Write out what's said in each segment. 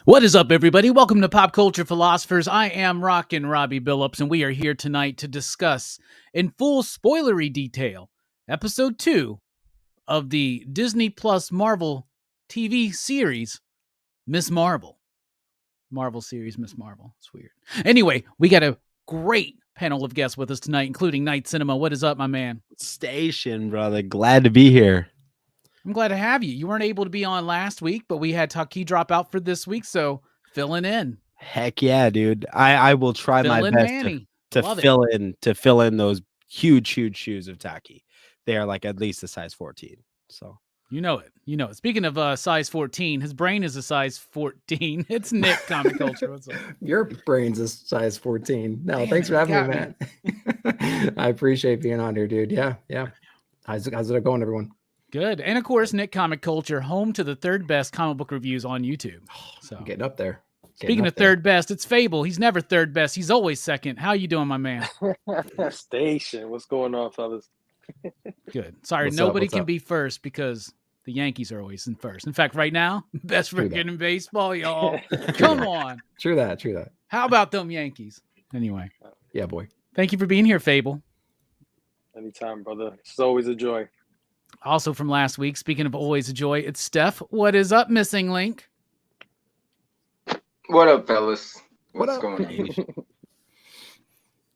What is up, everybody? Welcome to Pop Culture Philosophers. I am Rockin Robbie Billups, and we are here tonight to discuss in full spoilery detail Episode 2 of the Disney Plus Marvel TV series, Miss Marvel. Marvel series, Miss Marvel. It's weird. Anyway, we got a great panel of guests with us tonight, including Night Cinema. What is up, my man? Station, brother. Glad to be here. I'm glad to have you. You weren't able to be on last week, but we had Taqi drop out for this week, so filling in. Heck yeah, dude. I will try my best to fill in those huge shoes of Taqi. They are like at least a size 14. So you know it. Speaking of size 14, his brain is a size 14. It's Nick, Comic Culture. What's up? Your brain's a size 14. No, thanks for having me, man. I appreciate being on here, dude. Yeah. How's it going, everyone? Good. And of course, Nick, Comic Culture, home to the third best comic book reviews on YouTube. So getting up there. Speaking of third best, it's Phable. He's never third best. He's always second. How you doing, my man? Station. What's going on, fellas? Good. Sorry, nobody can be first because the Yankees are always in first. In fact, right now, best record in baseball, y'all. Come on. True that. How about them Yankees? Anyway. Yeah, boy. Thank you for being here, Phable. Anytime, brother. It's always a joy. Also from last week, speaking of always a joy, it's Steph. What is up, Missing Link? What up, fellas? What's going on?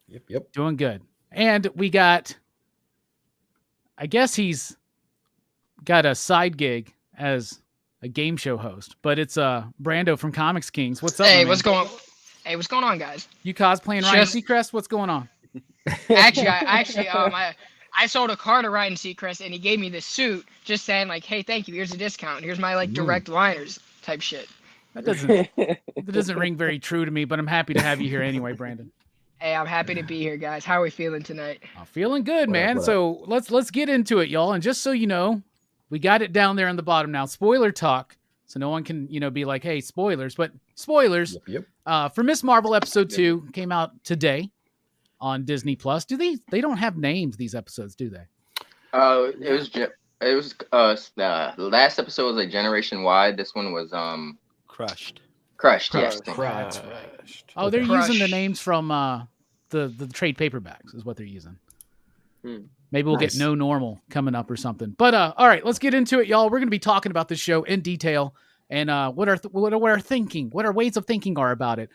Yep. Doing good. And we got, I guess he's got a side gig as a game show host, but it's Brando from ComixKings. What's up, Hey, man? what's going on, guys? You cosplaying Ryan Seacrest? What's going on? I sold a car to Ryan Seacrest, and he gave me this suit, just saying like, "Hey, thank you. Here's a discount. Here's my direct liners type shit." That doesn't ring very true to me, but I'm happy to have you here anyway, Brandon. Hey, I'm happy to be here, guys. How are we feeling tonight? I'm feeling good, man. So let's get into it, y'all. And just so you know, we got it down there on the bottom now. Spoiler talk, so no one can be like, "Hey, spoilers!" But spoilers. Yep. For Miss Marvel episode 2 came out today on Disney Plus. They don't have names, these episodes, do they? It was the last episode was like Generation Y. This one was Crushed. Yes. Crushed. Oh, they're using the names from the trade paperbacks is what they're using. Maybe we'll get No Normal coming up or something. But all right, let's get into it, y'all. We're going to be talking about this show in detail and what our ways of thinking are about it.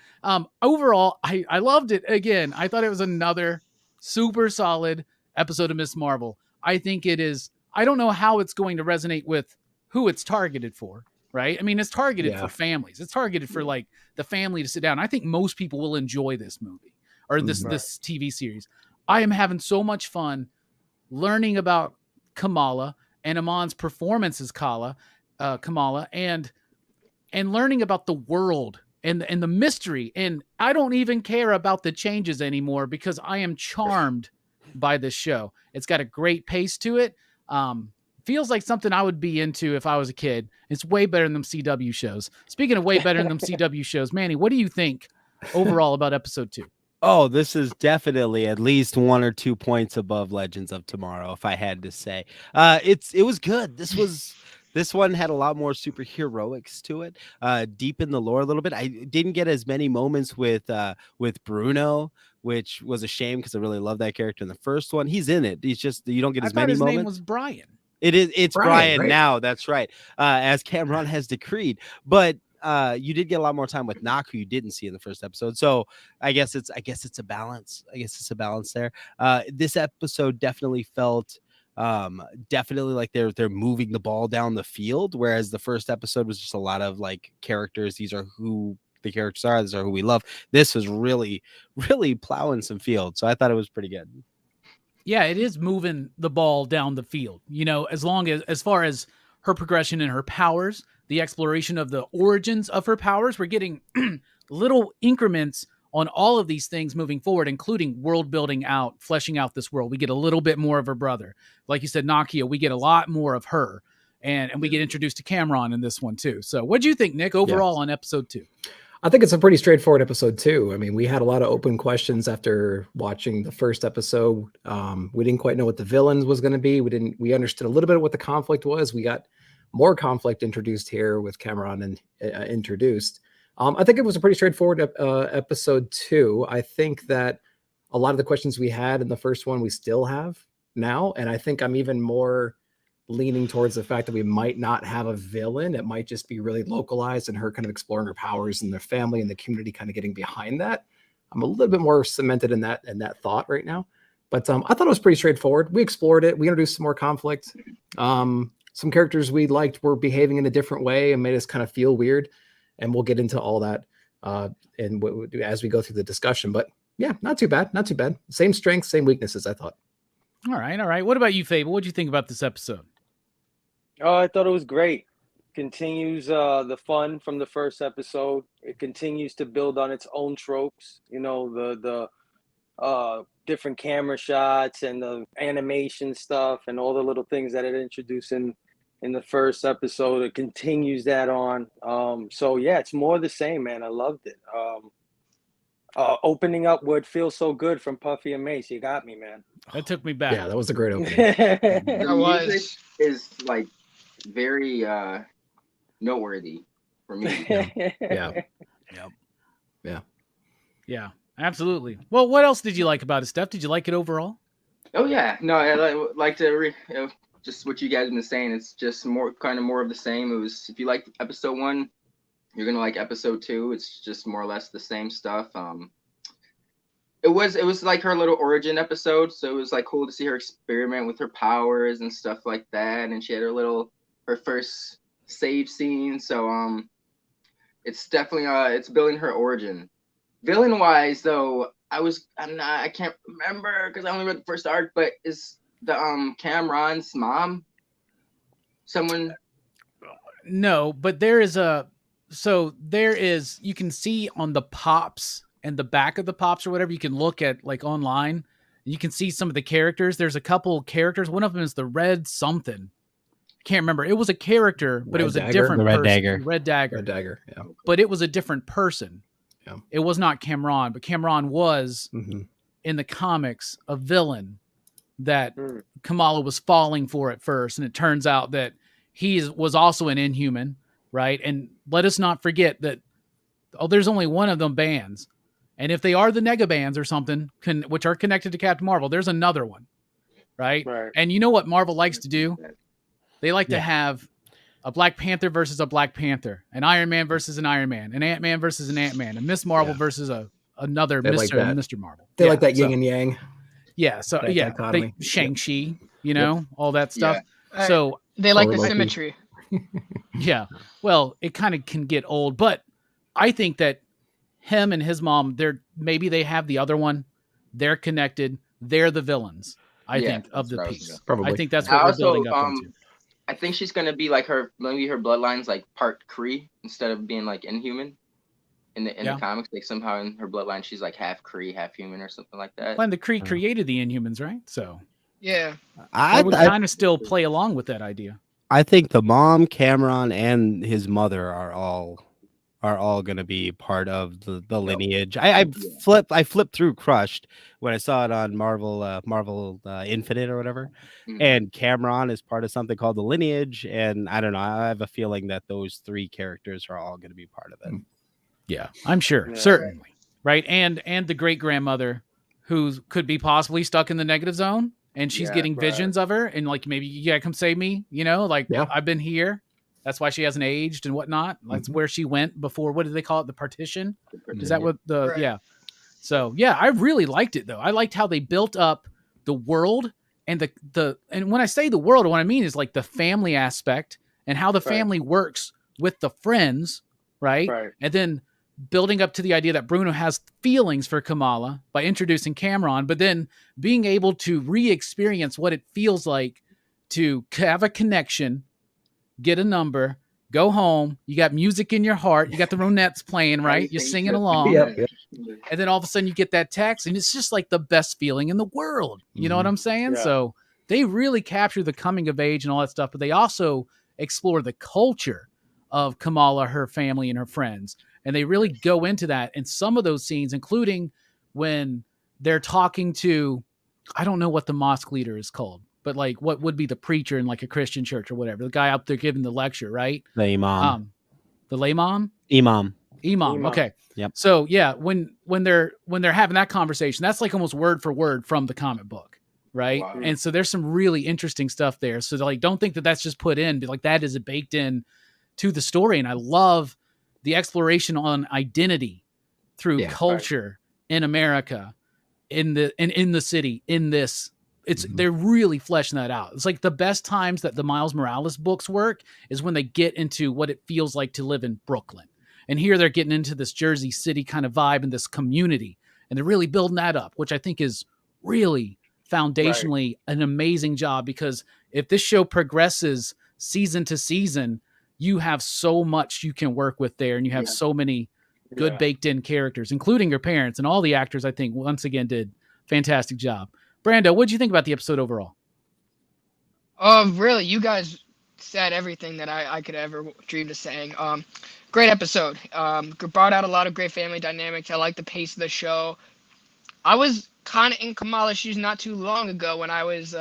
Overall, I loved it. Again, I thought it was another super solid episode of Miss Marvel. I think it is. I don't know how it's going to resonate with who it's targeted for, right? I mean, it's targeted for families. It's targeted for like the family to sit down. I think most people will enjoy this movie or this TV series. I am having so much fun learning about Kamala and Amon's performance as Kamala, and learning about the world and the mystery. And I don't even care about the changes anymore because I am charmed by this show. It's got a great pace to it. Feels like something I would be into if I was a kid. It's way better than them CW shows. Speaking of way better than them CW shows, Manny, what do you think overall about episode 2? Oh, this is definitely at least 1 or 2 points above Legends of Tomorrow, if I had to say. It was good. This one had a lot more superheroics to it, deepened the lore a little bit. I didn't get as many moments with Bruno, which was a shame because I really love that character in the first one. He's in it. He's just, you don't get as many moments. His name was Brian. It's Brian right? now. That's right. As Kamran has decreed, but you did get a lot more time with Nak, who you didn't see in the first episode. So I guess it's a balance. There. This episode definitely felt like they're moving the ball down the field, whereas the first episode was just a lot of like characters. These are who the characters are. These are who we love. This was really plowing some field. So I thought it was pretty good. Yeah, it is moving the ball down the field. As far as her progression and her powers, the exploration of the origins of her powers, we're getting little increments on all of these things moving forward, including world building out, fleshing out this world. We get a little bit more of her brother. Like you said, Nakia, we get a lot more of her. And we get introduced to Kamran in this one too. So what do you think, Nick, overall on episode 2? I think it's a pretty straightforward episode too. I mean, we had a lot of open questions after watching the first episode. We didn't quite know what the villains was going to be. We understood a little bit of what the conflict was. We got more conflict introduced here with Kamran and introduced. I think it was a pretty straightforward episode 2. I think that a lot of the questions we had in the first one, we still have now. And I think I'm even more leaning towards the fact that we might not have a villain. It might just be really localized and her kind of exploring her powers and their family and the community kind of getting behind that. I'm a little bit more cemented in that thought right now. But I thought it was pretty straightforward. We explored it. We introduced some more conflict. Some characters we liked were behaving in a different way and made us kind of feel weird. And we'll get into all that as we go through the discussion. But yeah, not too bad. Not too bad. Same strengths, same weaknesses, I thought. All right. What about you, Phable? What did you think about this episode? Oh, I thought it was great. Continues the fun from the first episode. It continues to build on its own tropes. You know, the different camera shots and the animation stuff and all the little things that it introduced in the first episode. It continues that on. So yeah, it's more the same, man. I loved it. Opening up what feels so good from Puffy and Mace. You got me, man. That took me back. Yeah, that was a great opening. The music is like very noteworthy for me. Yeah, absolutely. Well, what else did you like about it, Steph? Did you like it overall? Oh yeah, no, I like to just what you guys have been saying. It's just more of the same. It was, if you like episode 1, you're gonna like episode 2. It's just more or less the same stuff. It was like her little origin episode, so it was like cool to see her experiment with her powers and stuff like that. And she had her first save scene. So it's definitely it's building her origin. Villain wise though, I can't remember because I only read the first arc, but is the Kamran's mom someone? No, but there is you can see on the pops and the back of the pops or whatever, you can look at like online, you can see some of the characters. There's a couple characters. One of them is the Red something. Can't remember. It was a character, but it was a different person. Red Dagger. Yeah. But it was a different person. Yeah. It was not Kamran, but Kamran was in the comics a villain that Kamala was falling for at first. And it turns out that he was also an Inhuman, right? And let us not forget that there's only one of them bands. And if they are the Nega bands or something, which are connected to Captain Marvel, there's another one, right? And you know what Marvel likes to do? They like to have a Black Panther versus a Black Panther, an Iron Man versus an Iron Man, an Ant-Man versus an Ant-Man, a Miss Marvel versus another Mr. Marvel. They like that yin and yang. Yeah. So Shang-Chi, all that stuff. Yeah. So they like the symmetry. Yeah. Well, it kind of can get old, but I think that him and his mom, maybe they have the other one. They're connected. They're the villains, I think, of the piece. Probably. I think that's what we're building up into. I think she's gonna be like maybe her bloodline's like part Kree instead of being like Inhuman. In the comics, like somehow in her bloodline she's like half Kree, half human or something like that. And the Kree created the Inhumans, right? So yeah, I would kind of still play along with that idea. I think the mom, Kamran, and his mother are all going to be part of the lineage. I flipped through Crushed when I saw it on Marvel Infinite or whatever, and Kamran is part of something called the lineage, and I don't know. I have a feeling that those 3 characters are all going to be part of it. Yeah, I'm sure, certainly, right? And the great grandmother, who could be possibly stuck in the negative zone, and she's getting visions of her, and like maybe you gotta come save me, I've been here. That's why she hasn't aged and whatnot. That's where she went before. What do they call it? The partition? Is that what yeah. So yeah, I really liked it though. I liked how they built up the world and and when I say the world, what I mean is like the family aspect and how the family works with the friends, right? And then building up to the idea that Bruno has feelings for Kamala by introducing Kamran, but then being able to re-experience what it feels like to have a connection, get a number, go home. You got music in your heart. You got the Ronettes playing, right? You're singing along. And then all of a sudden you get that text and it's just like the best feeling in the world. You know what I'm saying? So they really capture the coming of age and all that stuff, but they also explore the culture of Kamala, her family, and her friends. And they really go into that. And some of those scenes, including when they're talking to, I don't know what the mosque leader is called, but like what would be the preacher in like a Christian church or whatever, the guy up there giving the lecture, right? The imam. The layman? Imam. Imam. Okay. Yep. So yeah, when they're having that conversation, that's like almost word for word from the comic book, right? Wow. And so there's some really interesting stuff there. So like, don't think that that's just put in, but like that is baked in to the story. And I love the exploration on identity through culture in America, in the city, in this. They're really fleshing that out. It's like the best times that the Miles Morales books work is when they get into what it feels like to live in Brooklyn. And here they're getting into this Jersey City kind of vibe and this community. And they're really building that up, which I think is really foundationally an amazing job, because if this show progresses season to season, you have so much you can work with there. And you have so many good baked in characters, including your parents, and all the actors, I think, once again, did fantastic job. Brando, what did you think about the episode overall? Really, you guys said everything that I could ever dream of saying. Great episode. Brought out a lot of great family dynamics. I like the pace of the show. I was kind of in Kamala's shoes not too long ago when I was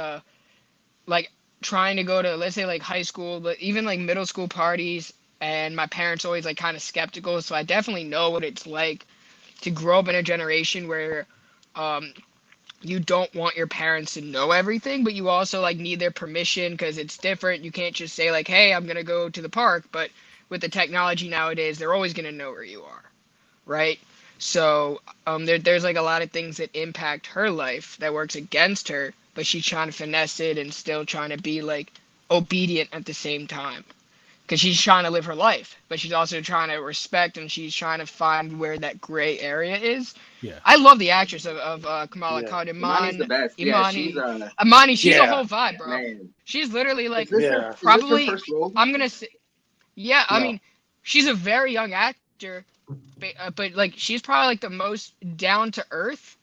like trying to go to, let's say, like high school, but even like middle school parties, and my parents always like kind of skeptical. So I definitely know what it's like to grow up in a generation where you don't want your parents to know everything, but you also like need their permission because it's different. You can't just say like, hey, I'm going to go to the park. But with the technology nowadays, they're always going to know where you are. Right. So there's like a lot of things that impact her life that works against her, but she's trying to finesse it and still trying to be like obedient at the same time. Because she's trying to live her life, but she's also trying to respect, and she's trying to find where that gray area is. Yeah, I love the actress of Kamala Khan. Imani's the best. Imani, she's a whole vibe, bro. Man. She's literally like probably. I'm gonna say, I mean, she's a very young actor, but like she's probably like the most down to earth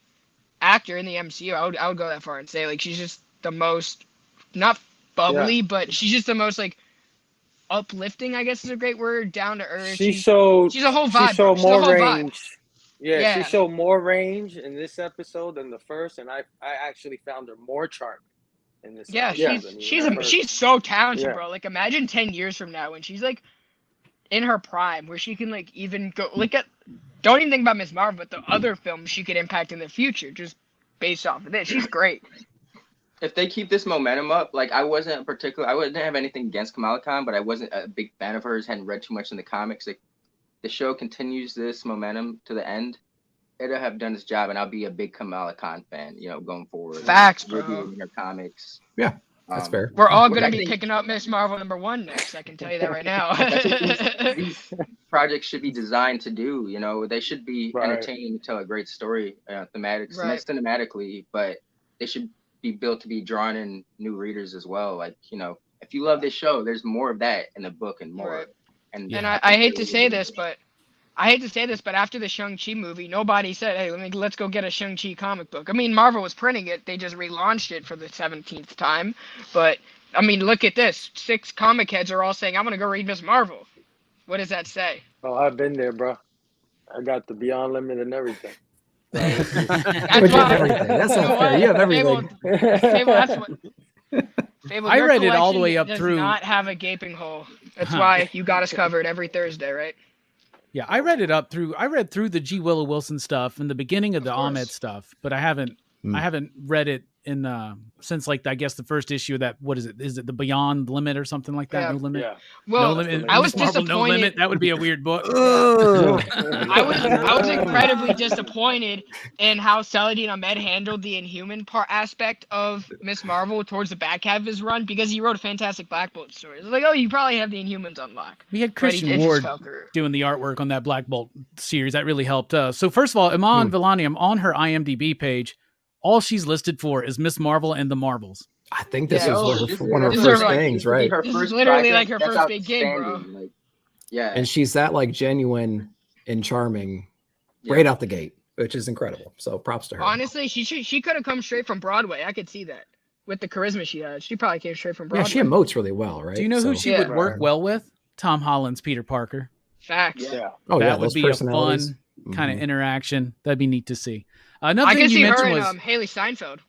actor in the MCU. I would go that far and say like she's just the most, not bubbly, but she's just the most like uplifting, I guess is a great word, down to earth. She's a whole vibe. She showed more range. Yeah, she showed more range in this episode than the first, and I actually found her more charming in this. Yeah, she's so talented, bro. Like imagine 10 years from now when she's like in her prime, where she can like even go look at. Don't even think about Ms. Marvel, but the other films she could impact in the future, just based off of this. She's great. If they keep this momentum up, like I wouldn't have anything against Kamala Khan, but I wasn't a big fan of hers, hadn't read too much in the comics. Like the show continues this momentum to the end, it'll have done its job, and I'll be a big Kamala Khan fan, going forward. Facts, bro. Her comics. Yeah, that's fair. We're all going to be picking up Ms. Marvel #1 next. I can tell you that right now. these projects should be designed to do, they should be entertaining to tell a great story, cinematically, but they should be built to be drawn in new readers as well. Like, if you love this show, there's more of that in the book and more. And I hate to say this, but after the Shang-Chi movie, nobody said, hey, let's go get a Shang-Chi comic book. I mean, Marvel was printing it. They just relaunched it for the 17th time. But, I mean, look at this. 6 comic heads are all saying, I'm going to go read Ms. Marvel. What does that say? Oh, I've been there, bro. I got the Beyond Limit and everything. That's not fair. You have everything. Phable, that's what. Phable, I read it all the way up through. Does not have a gaping hole. That's why you got us covered every Thursday, right? Yeah, I read it up through. I read through the G. Willow Wilson stuff and the beginning of the Ahmed stuff, but I haven't read it in since like I guess the first issue of that. What is it? Is it the Beyond Limit or something like that? Yeah. No Limit. Yeah. Well, no limit. I was Marvel, disappointed. No Limit. That would be a weird book. I was incredibly disappointed in how Saladin Ahmed handled the Inhuman aspect of Ms. Marvel towards the back half of his run, because he wrote a fantastic Black Bolt story. It was like, oh, you probably have the Inhumans on lock. We had Christian Ward doing the artwork on that Black Bolt series. That really helped. So first of all, Iman Vellani, I'm on her IMDb page. All she's listed for is Miss Marvel and the Marvels. I think this is one of her first things, right? This is literally like her first big gig, bro. Like, and she's that like genuine and charming right out the gate, which is incredible. So props to her. Honestly, she could have come straight from Broadway. I could see that with the charisma she has. She probably came straight from Broadway. Yeah, she emotes really well, right? Do you know who she would work well with? Tom Holland's Peter Parker. Facts. Yeah. That would be a fun kind of interaction. That'd be neat to see. Another I thing can you see mentioned her was and Haley Steinfeld.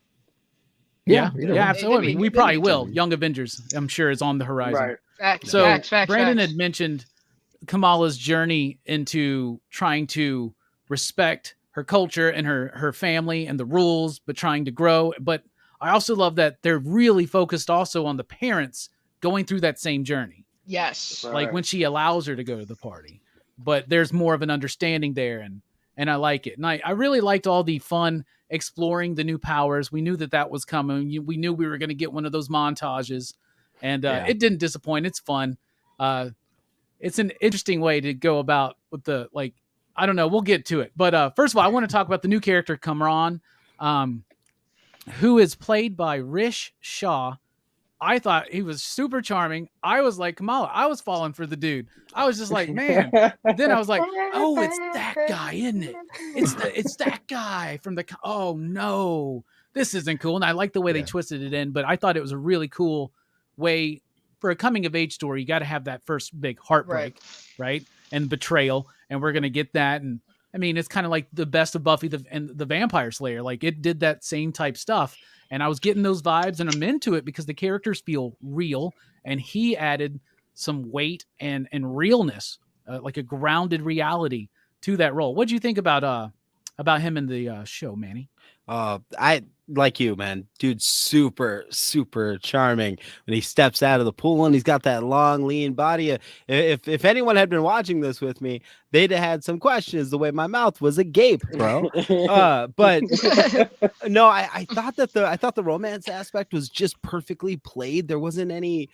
Yeah, absolutely. We probably will. Young Avengers, I'm sure, is on the horizon. Right. Facts. So Facts. Brandon had mentioned Kamala's journey into trying to respect her culture and her family and the rules, but trying to grow. But I also love that they're really focused also on the parents going through that same journey. Yes. Like when she allows her to go to the party, but there's more of an understanding there. And I like it. And I really liked all the fun exploring the new powers. We knew that was coming. We knew we were going to get one of those montages, and it didn't disappoint. It's fun. It's an interesting way to go about with the, like, I don't know. We'll get to it. But first of all, I want to talk about the new character, Kamran, who is played by Rish Shah. I thought he was super charming. I was like, Kamala, I was falling for the dude. I was just like, man. Then I was like, oh, it's that guy, isn't it? It's that guy from the, oh no, this isn't cool. And I like the way they twisted it in, but I thought it was a really cool way for a coming of age story. You got to have that first big heartbreak, right? And betrayal. And we're going to get that. And I mean, it's kind of like the best of Buffy and the Vampire Slayer. Like it did that same type stuff. And I was getting those vibes, and I'm into it because the characters feel real, and he added some weight and realness, like a grounded reality to that role. What do you think about him in the show, Manny? I like you, man. Dude's super, super charming when he steps out of the pool and he's got that long, lean body. If anyone had been watching this with me, they'd have had some questions the way my mouth was agape, bro. But no, I thought the romance aspect was just perfectly played. There wasn't any.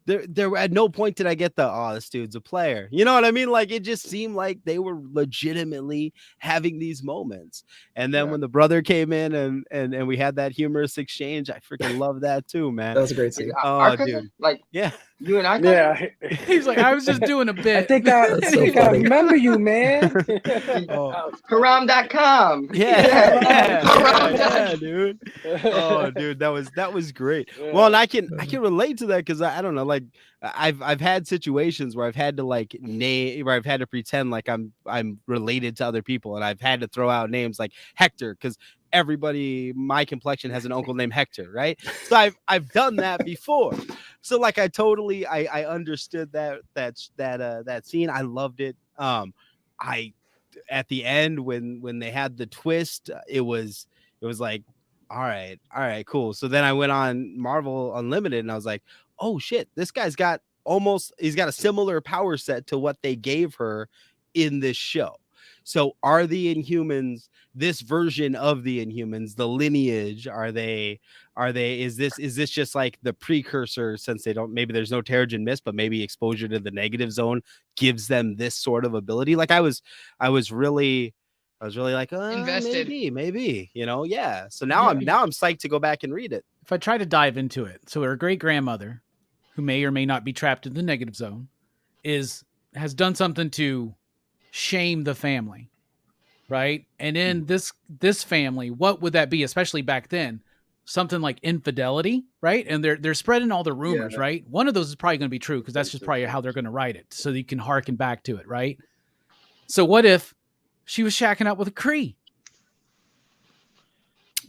There at no point did I get this dude's a player. You know what I mean? Like it just seemed like they were legitimately having these moments. And then when the brother came in and we had that humorous exchange, I freaking love that too, man. That was a great scene. Dude. Like you and I. Yeah. He's like, I was just doing a bit. I think I remember you, man. Haram.com. Yeah, dude. Oh, dude, that was great. Yeah. Well, and I can relate to that because I don't know, like I've had situations where I've had to like name, where I've had to pretend like I'm related to other people, and I've had to throw out names like Hector because everybody my complexion has an uncle named Hector, right? So I've done that before. So like I totally I understood that scene. I loved it. I at the end when they had the twist, it was like, all right, cool. So then I went on Marvel Unlimited and I was like, oh shit, this guy's got he's got a similar power set to what they gave her in this show. So are the Inhumans, this version of the Inhumans, the lineage, is this just like the precursor, since they don't, maybe there's no Terrigen Mist, but maybe exposure to the negative zone gives them this sort of ability? Like I was really like, invested. Maybe, you know, yeah. So now I'm psyched to go back and read it. If I try to dive into it, so her great grandmother, who may or may not be trapped in the negative zone, has done something to shame the family, right? And in this family, what would that be? Especially back then, something like infidelity, right? And they're spreading all the rumors, right? One of those is probably going to be true because that's just probably how they're going to write it, so you can harken back to it, right? So what if she was shacking up with a Kree?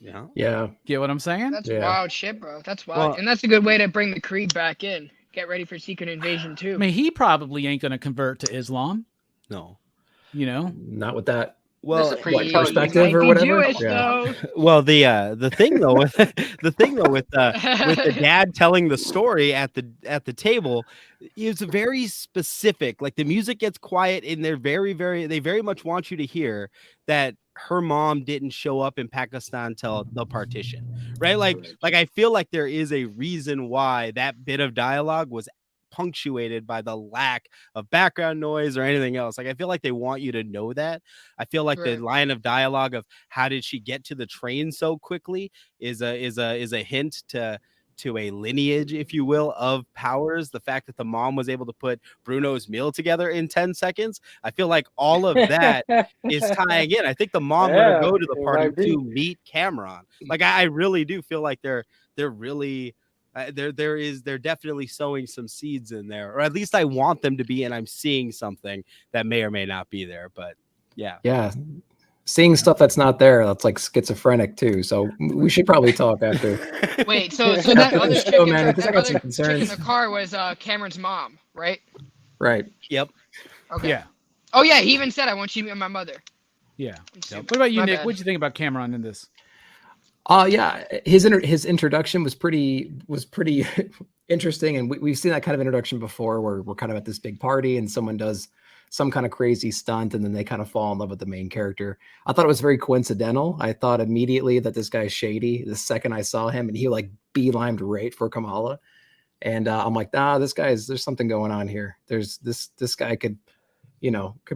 Yeah. Get what I'm saying? That's wild shit, bro. That's wild. And that's a good way to bring the Kree back in. Get ready for Secret Invasion too. I mean, he probably ain't going to convert to Islam. No. You know? Not with that. Well, perspective or whatever. Jewish, though. Well, the thing though with the dad telling the story at the table, it's very specific. Like the music gets quiet, and they very much want you to hear that her mom didn't show up in Pakistan till the partition, right? Like I feel like there is a reason why that bit of dialogue was punctuated by the lack of background noise or anything else. Like I feel like they want you to know that. I feel like the line of dialogue of how did she get to the train so quickly is a hint to a lineage, if you will, of powers. The fact that the mom was able to put Bruno's meal together in 10 seconds. I feel like all of that is tying in. I think the mom let her go to the party to meet Kamran. Like I really do feel like they're really they're definitely sowing some seeds in there, or at least I want them to be, and I'm seeing something that may or may not be there. But yeah, seeing stuff that's not there, that's like schizophrenic too. So we should probably talk after. Wait, so that other chick in I got some concerns. In the car was Cameron's mom, right? Right. Yep. Okay. Yeah. Oh yeah, he even said, "I want you to meet my mother." Yeah. What about you, My Nick? bad. What did you think about Kamran in this? Yeah, his introduction was pretty interesting, and we've seen that kind of introduction before, where we're kind of at this big party and someone does some kind of crazy stunt, and then they kind of fall in love with the main character. I thought it was very coincidental. I thought immediately that this guy's shady the second I saw him, and he like beelined right for Kamala, and I'm like, there's something going on here. There's this guy could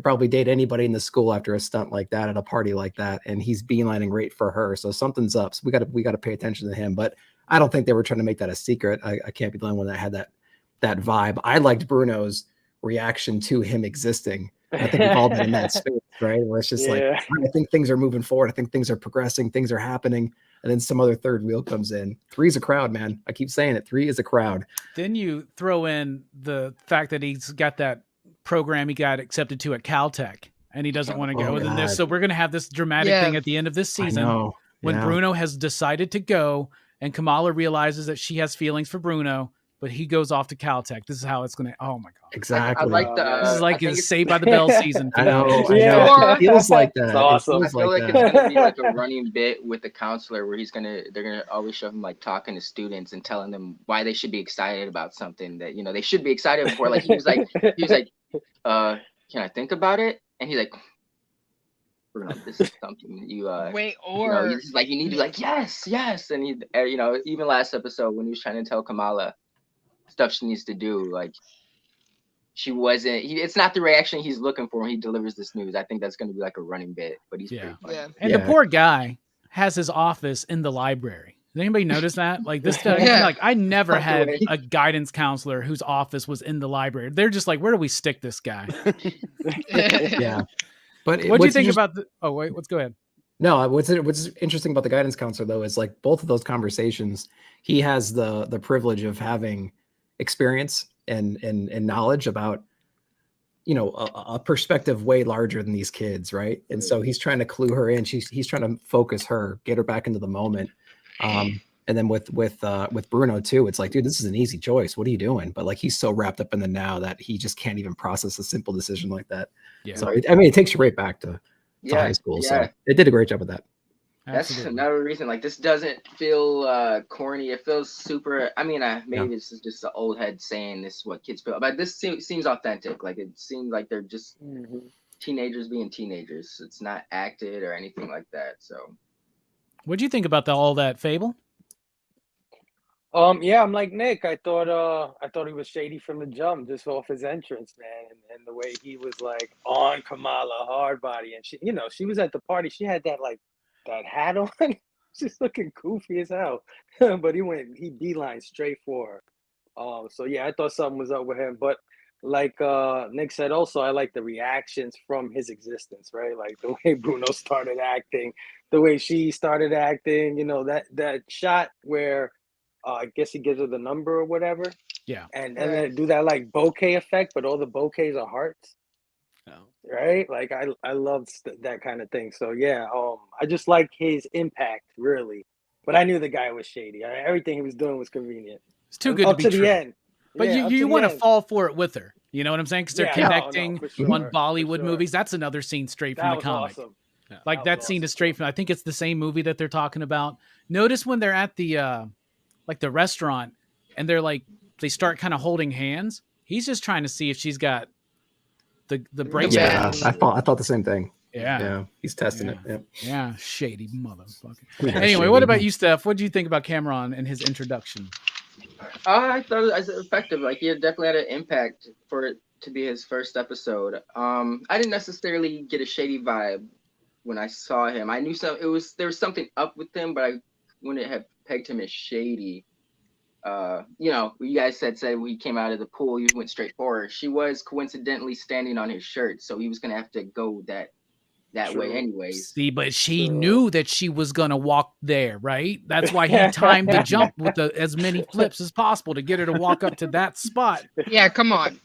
probably date anybody in the school after a stunt like that at a party like that, and he's beelining right for her. So something's up. So we got to pay attention to him. But I don't think they were trying to make that a secret. I can't be the only one that had that vibe. I liked Bruno's reaction to him existing. I think we've all been in that space, right? Where it's just like, I think things are moving forward. I think things are progressing. Things are happening. And then some other third wheel comes in. 3's a crowd, man. I keep saying it. 3 is a crowd. Then you throw in the fact that he's got that program he got accepted to at Caltech, and he doesn't want to go in this. So we're going to have this dramatic thing at the end of this season when Bruno has decided to go, and Kamala realizes that she has feelings for Bruno, but he goes off to Caltech. This is how it's going to. Oh my god! Exactly. I like this is like his Saved by the Bell season. I know. Yeah. It feels like that. It's awesome. I feel like it's gonna be like a running bit with the counselor where they're gonna always show him like talking to students and telling them why they should be excited about something that they should be excited for. Like he was like, can I think about it? And he's like, Bruno, this is something you wait, he's like, you need to be like, yes. And he even last episode when he was trying to tell Kamala stuff she needs to do, like she wasn't. It's not the reaction he's looking for when he delivers this news. I think that's going to be like a running bit, but he's pretty funny. Yeah. And the poor guy has his office in the library. Did anybody notice that? Like this guy, like I never had a guidance counselor whose office was in the library. They're just like, where do we stick this guy? Yeah. But what do you think about the? Oh wait, let's go ahead. No, what's interesting about the guidance counselor though is like both of those conversations, he has the privilege of having experience and knowledge about a perspective way larger than these kids, right? And so he's trying to clue her in. He's trying to focus her, get her back into the moment. And then with Bruno too, it's like, dude, this is an easy choice. What are you doing? But like he's so wrapped up in the now that he just can't even process a simple decision like that. Yeah. So it takes you right back to high school. Yeah. So it did a great job with that. That's another reason. Like this doesn't feel corny. It feels super. I mean, maybe this is just an old head saying this is what kids feel, but this seems authentic. Like it seems like they're just teenagers being teenagers. It's not acted or anything like that. So, what do you think about all that, Phable? Yeah, I'm like Nick. I thought he was shady from the jump, just off his entrance, man, and the way he was like on Kamala hard body, and she was at the party. She had that hat on. She's looking goofy as hell. But he beeline straight for her. So yeah, I thought something was up with him. But like Nick said also, I like the reactions from his existence, right? Like the way Bruno started acting, the way she started acting, that shot where I guess he gives her the number or whatever. Yeah. And then do that like bouquet effect, but all the bouquets are hearts. Oh. Right, like I love that kind of thing. So yeah, I just like his impact really, but I knew the guy was shady. Everything he was doing was convenient. It's too good to be true. The end. But you want to fall for it with her. You know what I'm saying? Because they're connecting on Bollywood movies. That's another scene straight from the comic. Awesome. Yeah. Like that scene is straight from. I think it's the same movie that they're talking about. Notice when they're at the the restaurant and they start kind of holding hands. He's just trying to see if she's got the bracelet. Yeah, I thought the same thing. Yeah, he's testing it. Yeah, shady motherfucker. Anyway, what about you, Steph? What do you think about Kamran and his introduction? I thought it was effective. Like he definitely had an impact for it to be his first episode. I didn't necessarily get a shady vibe when I saw him. I knew there was something up with him, but I wouldn't have pegged him as shady. You guys said when he came out of the pool, you went straight for her. She was coincidentally standing on his shirt, so he was gonna have to go that way anyways. See, but she knew that she was gonna walk there, right? That's why he timed the jump with as many flips as possible to get her to walk up to that spot. Yeah, come on.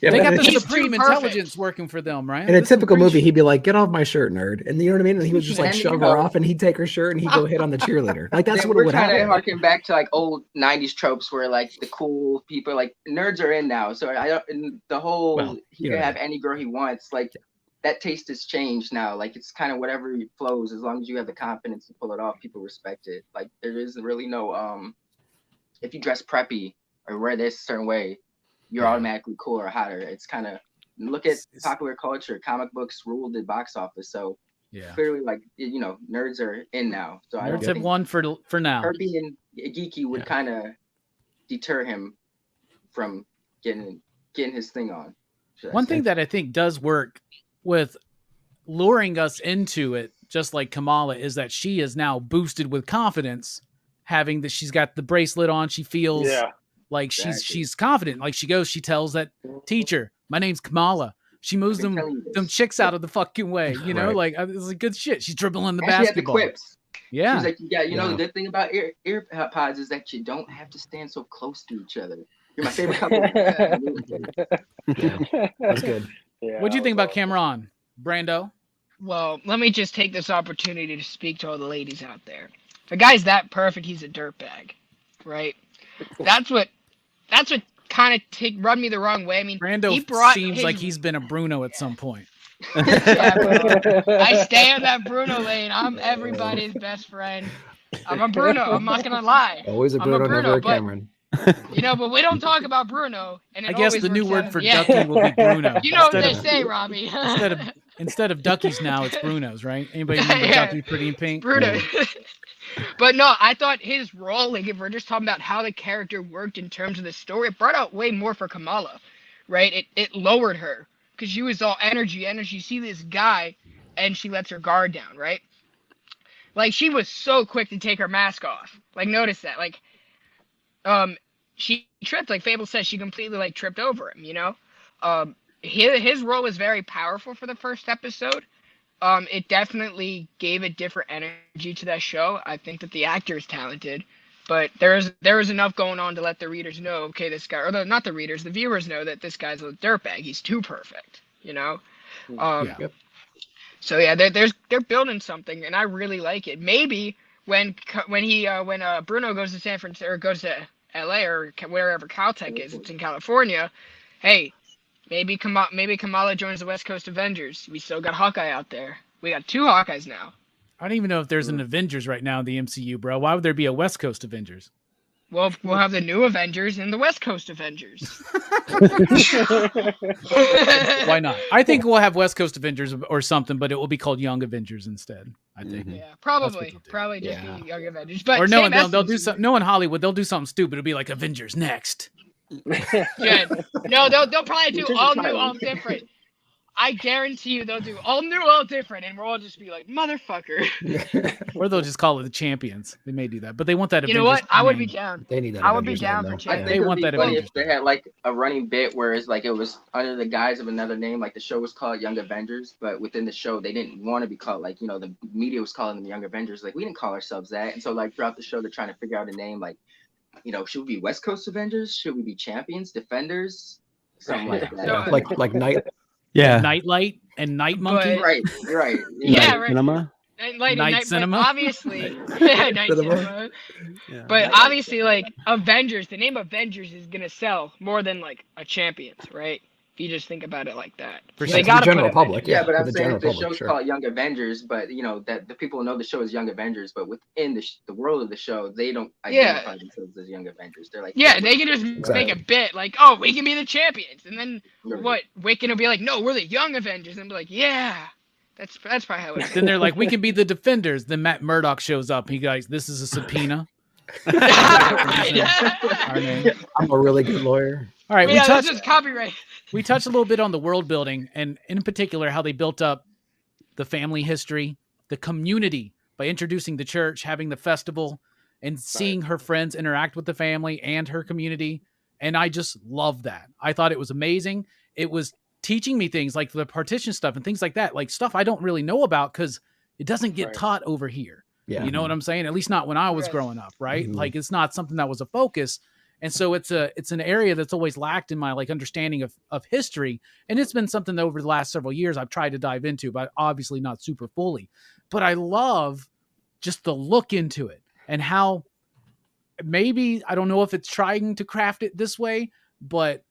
Yeah, they but got in the a- He's Supreme too perfect. Intelligence working for them, right? in a The typical Supreme movie, shit. he'd be like, "Get off my shirt, nerd," and you know what I mean. And he would just like And, shove her off, and he'd take her shirt, and he'd go hit on the cheerleader. Like that's what we're would trying to happen. harken back to like old '90s tropes where like the cool people, like nerds, are in now. So I don't. And the whole Well, he you can know have that. any girl he wants. Like that taste has changed now. Like it's kind of whatever flows as long as you have the confidence to pull it off. People respect it. Like there is really no if you dress preppy or wear this certain way, you're automatically cooler or hotter. It's kind of look at popular culture. Comic books ruled the box office, so clearly, like nerds are in now. So I don't Nerds have think won for now. her being geeky would kind of deter him from getting his thing on. One thing that I think does work with luring us into it, just like Kamala, is that she is now boosted with confidence, having that she's got the bracelet on. She feels like she's confident. Like she tells that teacher, "My name's Kamala." She moves them chicks out of the fucking way. You know, like it's like good shit. She's dribbling the basketball. She had the quips. Yeah. She's like, the good thing about ear pods is that you don't have to stand so close to each other. You're my favorite couple. That's good. What do you think about Kamran, Brando? Well, let me just take this opportunity to speak to all the ladies out there. If a guy's that perfect, he's a dirtbag, right? That's what kind of rubbed me the wrong way. I mean, Brando seems like he's been a Bruno at some point. Yeah, bro. I stay in that Bruno lane. I'm everybody's best friend. I'm a Bruno. I'm not gonna lie. Always a Bruno, never a Cameron. But we don't talk about Bruno. And I guess the new word for Ducky will be Bruno. You know what they say, Robbie. Instead of Duckies now, it's Brunos, right? Anybody remember Ducky, Pretty in Pink? Bruno. But no, I thought his role, like if we're just talking about how the character worked in terms of the story, it brought out way more for Kamala, right? It lowered her because she was all energy. You see this guy, and she lets her guard down, right? Like she was so quick to take her mask off. Like notice that, like, she tripped. Like Phable says, she completely like tripped over him. You know, his role was very powerful for the first episode. It definitely gave a different energy to that show. I think that the actor is talented, but there is enough going on to let the readers know, okay, this guy, not the readers, the viewers know that this guy's a dirtbag. He's too perfect, you know. So yeah, they're building something, and I really like it. Maybe when Bruno goes to San Francisco or goes to LA or wherever Caltech is, it's in California. Hey. Maybe Kamala joins the West Coast Avengers. We still got Hawkeye out there. We got 2 Hawkeyes now. I don't even know if there's an Avengers right now in the MCU, bro. Why would there be a West Coast Avengers? Well, we'll have the new Avengers and the West Coast Avengers. Why not? I think we'll have West Coast Avengers or something, but it will be called Young Avengers instead. I think. Yeah, probably just be Young Avengers. But or no, they'll do something. No, in Hollywood they'll do something stupid. It'll be like Avengers next. Yeah. No, they'll probably do all new, all different. I guarantee you they'll do all new, all different, and we'll all just be like, motherfucker. Or they'll just call it the Champions. They may do that, but they want that. You know what? I would be down. They need that. I would be down for Champions. They want that. If they had like a running bit where it's like it was under the guise of another name, like the show was called Young Avengers, but within the show they didn't want to be called like the media was calling them Young Avengers. Like we didn't call ourselves that, and so like throughout the show they're trying to figure out a name like. Should we be West Coast Avengers? Should we be Champions, Defenders? Something like that. like Night. Yeah. Nightlight and Night Monkey. Right. Yeah, right. Cinema. Night Cinema. Obviously. Night cinema. Yeah. But obviously, like Avengers, the name Avengers is gonna sell more than like a Champions, right? If you just think about it like that. For the general public. Yeah, but I'm saying the show's called Young Avengers, but that the people know the show is Young Avengers, but within the world of the show, they don't identify themselves as Young Avengers. They're like, yeah, they can just make a bit like, oh, we can be the Champions, and then what? Wiccan will be like, no, we're the Young Avengers, and be like, yeah, that's probably how it is. Then they're like, we can be the Defenders. Then Matt Murdock shows up. He goes, this is a subpoena. I'm a really good lawyer. All right, this is copyright. We touched a little bit on the world building, and in particular, how they built up the family history, the community by introducing the church, having the festival, and seeing her friends interact with the family and her community. And I just love that. I thought it was amazing. It was teaching me things like the partition stuff and things like that, like stuff I don't really know about because it doesn't get taught over here. Yeah. You know what I'm saying? At least not when I was growing up, right? Like it's not something that was a focus. And so it's an area that's always lacked in my like understanding of history. And it's been something that over the last several years I've tried to dive into, but obviously not super fully. But I love just the look into it and how maybe, I don't know if it's trying to craft it this way, but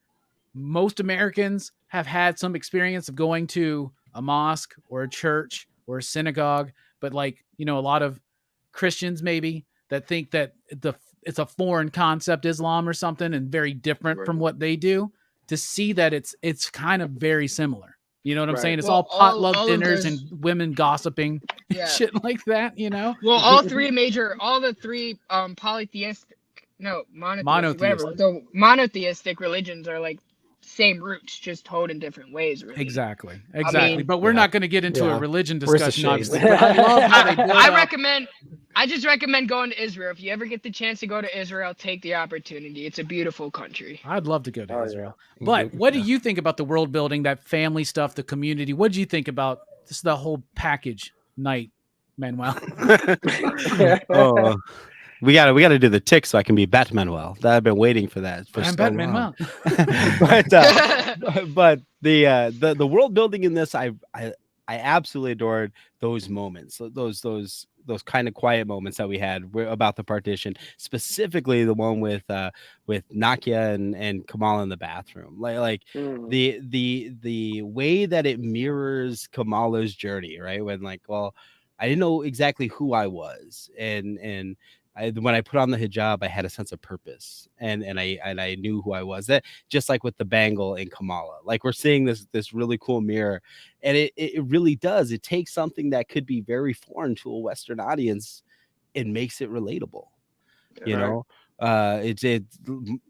most Americans have had some experience of going to a mosque or a church or a synagogue, but like, you know, a lot of Christians maybe that think that it's a foreign concept, Islam or something, and very different from what they do, to see that it's kind of very similar. You know what I'm saying? It's all potluck dinners and women gossiping, shit like that, you know? Well, all the three monotheistic, whatever. So monotheistic religions are like same roots, just told in different ways, really. Exactly. I mean, but we're not going to get into a religion discussion, obviously. But I love how they build I just recommend going to Israel. If you ever get the chance to go to Israel, take the opportunity. It's a beautiful country. I'd love to go to Israel. But what do you think about the world building, that family stuff, the community? What do you think about the whole package night, Manuel? We gotta do the tick so I can be Batmanuel. I've been waiting for that. I'm Batmanuel. but the world building in this, I absolutely adored those moments. Those kind of quiet moments that we had about the partition, specifically the one with Nakia and Kamala in the bathroom. The way that it mirrors Kamala's journey, right? When like, well, I didn't know exactly who I was, and when I put on the hijab, I had a sense of purpose, and I knew who I was. That just like with the bangle in Kamala, like we're seeing this really cool mirror, and it really does. It takes something that could be very foreign to a Western audience and makes it relatable. You know,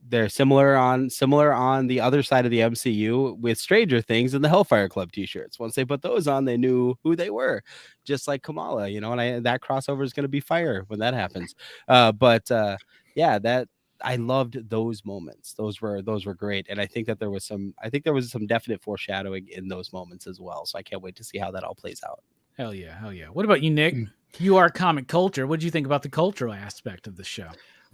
they're similar on the other side of the MCU with Stranger Things and the Hellfire Club t-shirts. Once they put those on, they knew who they were, just like Kamala, you know, and that crossover is going to be fire when that happens. That I loved those moments. Those were great. And I think that there was some definite foreshadowing in those moments as well. So I can't wait to see how that all plays out. Hell yeah. What about you, Nick? You are comic culture. What do you think about the cultural aspect of the show?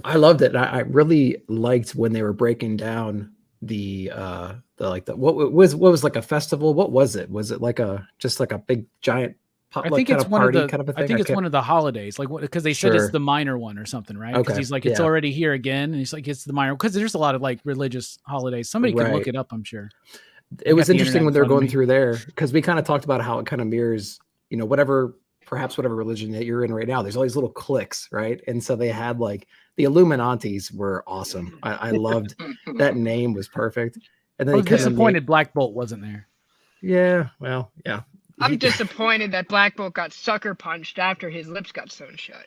I loved it. I really liked when they were breaking down what was like a festival. What was it? Was it like just like a big giant I think it's one of the kind of a thing? I think it's one of the holidays, like because they said it's the minor one or something, right? Because he's like, it's already here again, and he's like, it's the minor, because there's a lot of like religious holidays. Somebody could look it up, I'm sure. It was interesting when they're going through there, because we kind of talked about how it kind of mirrors, you know, whatever religion that you're in right now. There's all these little cliques, right? And so they had like the Illuminantes were awesome. I loved that name, was perfect. And then I was disappointed Black Bolt wasn't there. Yeah, well, yeah. I'm disappointed that Black Bolt got sucker punched after his lips got sewn shut.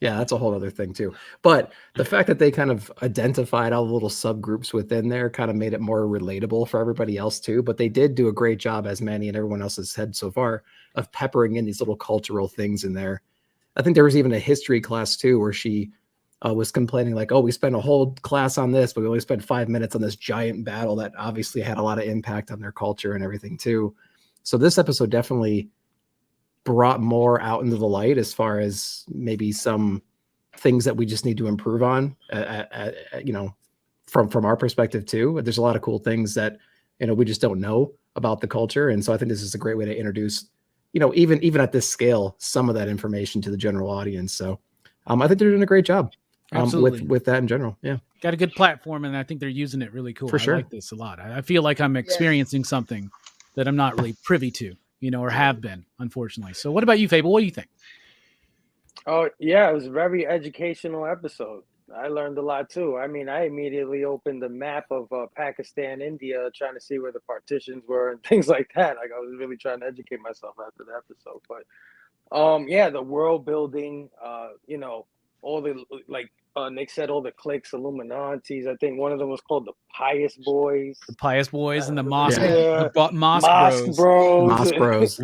Yeah, that's a whole other thing too. But the fact that they kind of identified all the little subgroups within there kind of made it more relatable for everybody else too. But they did do a great job, as Manny and everyone else has said so far, of peppering in these little cultural things in there. I think there was even a history class too, where she was complaining like, oh, we spent a whole class on this, but we only spent 5 minutes on this giant battle that obviously had a lot of impact on their culture and everything too. So this episode definitely brought more out into the light as far as maybe some things that we just need to improve on, you know, from our perspective too. There's a lot of cool things that, you know, we just don't know about the culture. And so I think this is a great way to introduce, you know, even at this scale, some of that information to the general audience. So I think they're doing a great job with that in general. Yeah. Got a good platform, and I think they're using it really cool. For sure. I like this a lot. I feel like I'm experiencing something that I'm not really privy to, you know, or have been, unfortunately. So what about you, Phable? What do you think? Oh, yeah, it was a very educational episode. I learned a lot too. I mean, I immediately opened the map of Pakistan, India, trying to see where the partitions were and things like that. Like I was really trying to educate myself after the episode. But yeah, the world building, you know, all the, like Nick said, all the cliques, Illuminatis. I think one of them was called the Pious Boys. The Pious Boys and the Mosque, Mosque Bros. Mosque Bros.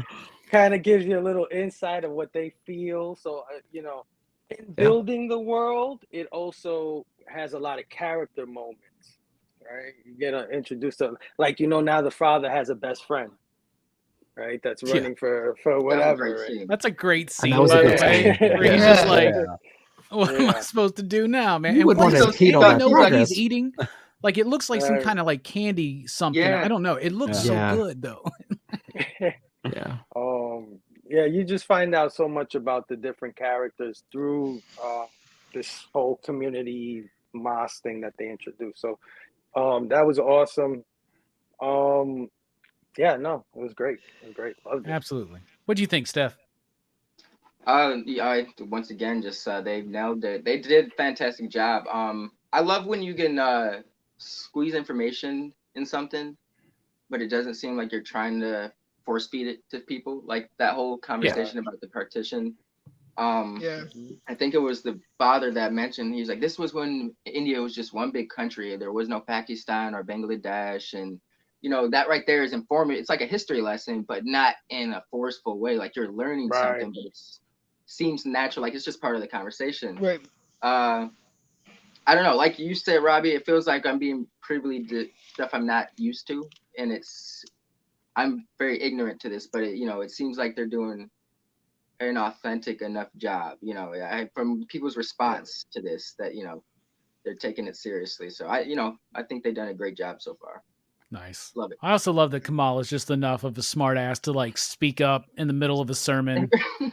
Kind of gives you a little insight of what they feel. So, you know, in building the world, it also has a lot of character moments, right? You get introduced to, like, you know, now the father has a best friend, right? That's running for whatever. Right? That's a great scene, by the way. Where he's just like, What am I supposed to do now, man? You would want to impede all that know progress. what he's eating? Like it looks like some kind of like candy something. Yeah. I don't know. It looks so good though. Yeah. Yeah, you just find out so much about the different characters through this whole community Moss thing that they introduced. So that was awesome. Yeah, no, it was great. It was great. Loved it. Absolutely. What do you think, Steph? I once again just they nailed it. They did a fantastic job. I love when you can squeeze information in something, but it doesn't seem like you're trying to force feed it to people. Like that whole conversation about the partition. I think it was the father that mentioned, he's like, this was when India was just one big country. There was no Pakistan or Bangladesh. And, you know, that right there is informative. It's like a history lesson, but not in a forceful way. Like you're learning something, but it seems natural. Like it's just part of the conversation. Right. I don't know. Like you said, Robbie, it feels like I'm being privy to stuff I'm not used to. And I'm very ignorant to this, but it seems like they're doing an authentic enough job, from people's response to this, that they're taking it seriously. So I think they've done a great job so far. Nice. Love it. I also love that Kamal is just enough of a smart ass to like speak up in the middle of a sermon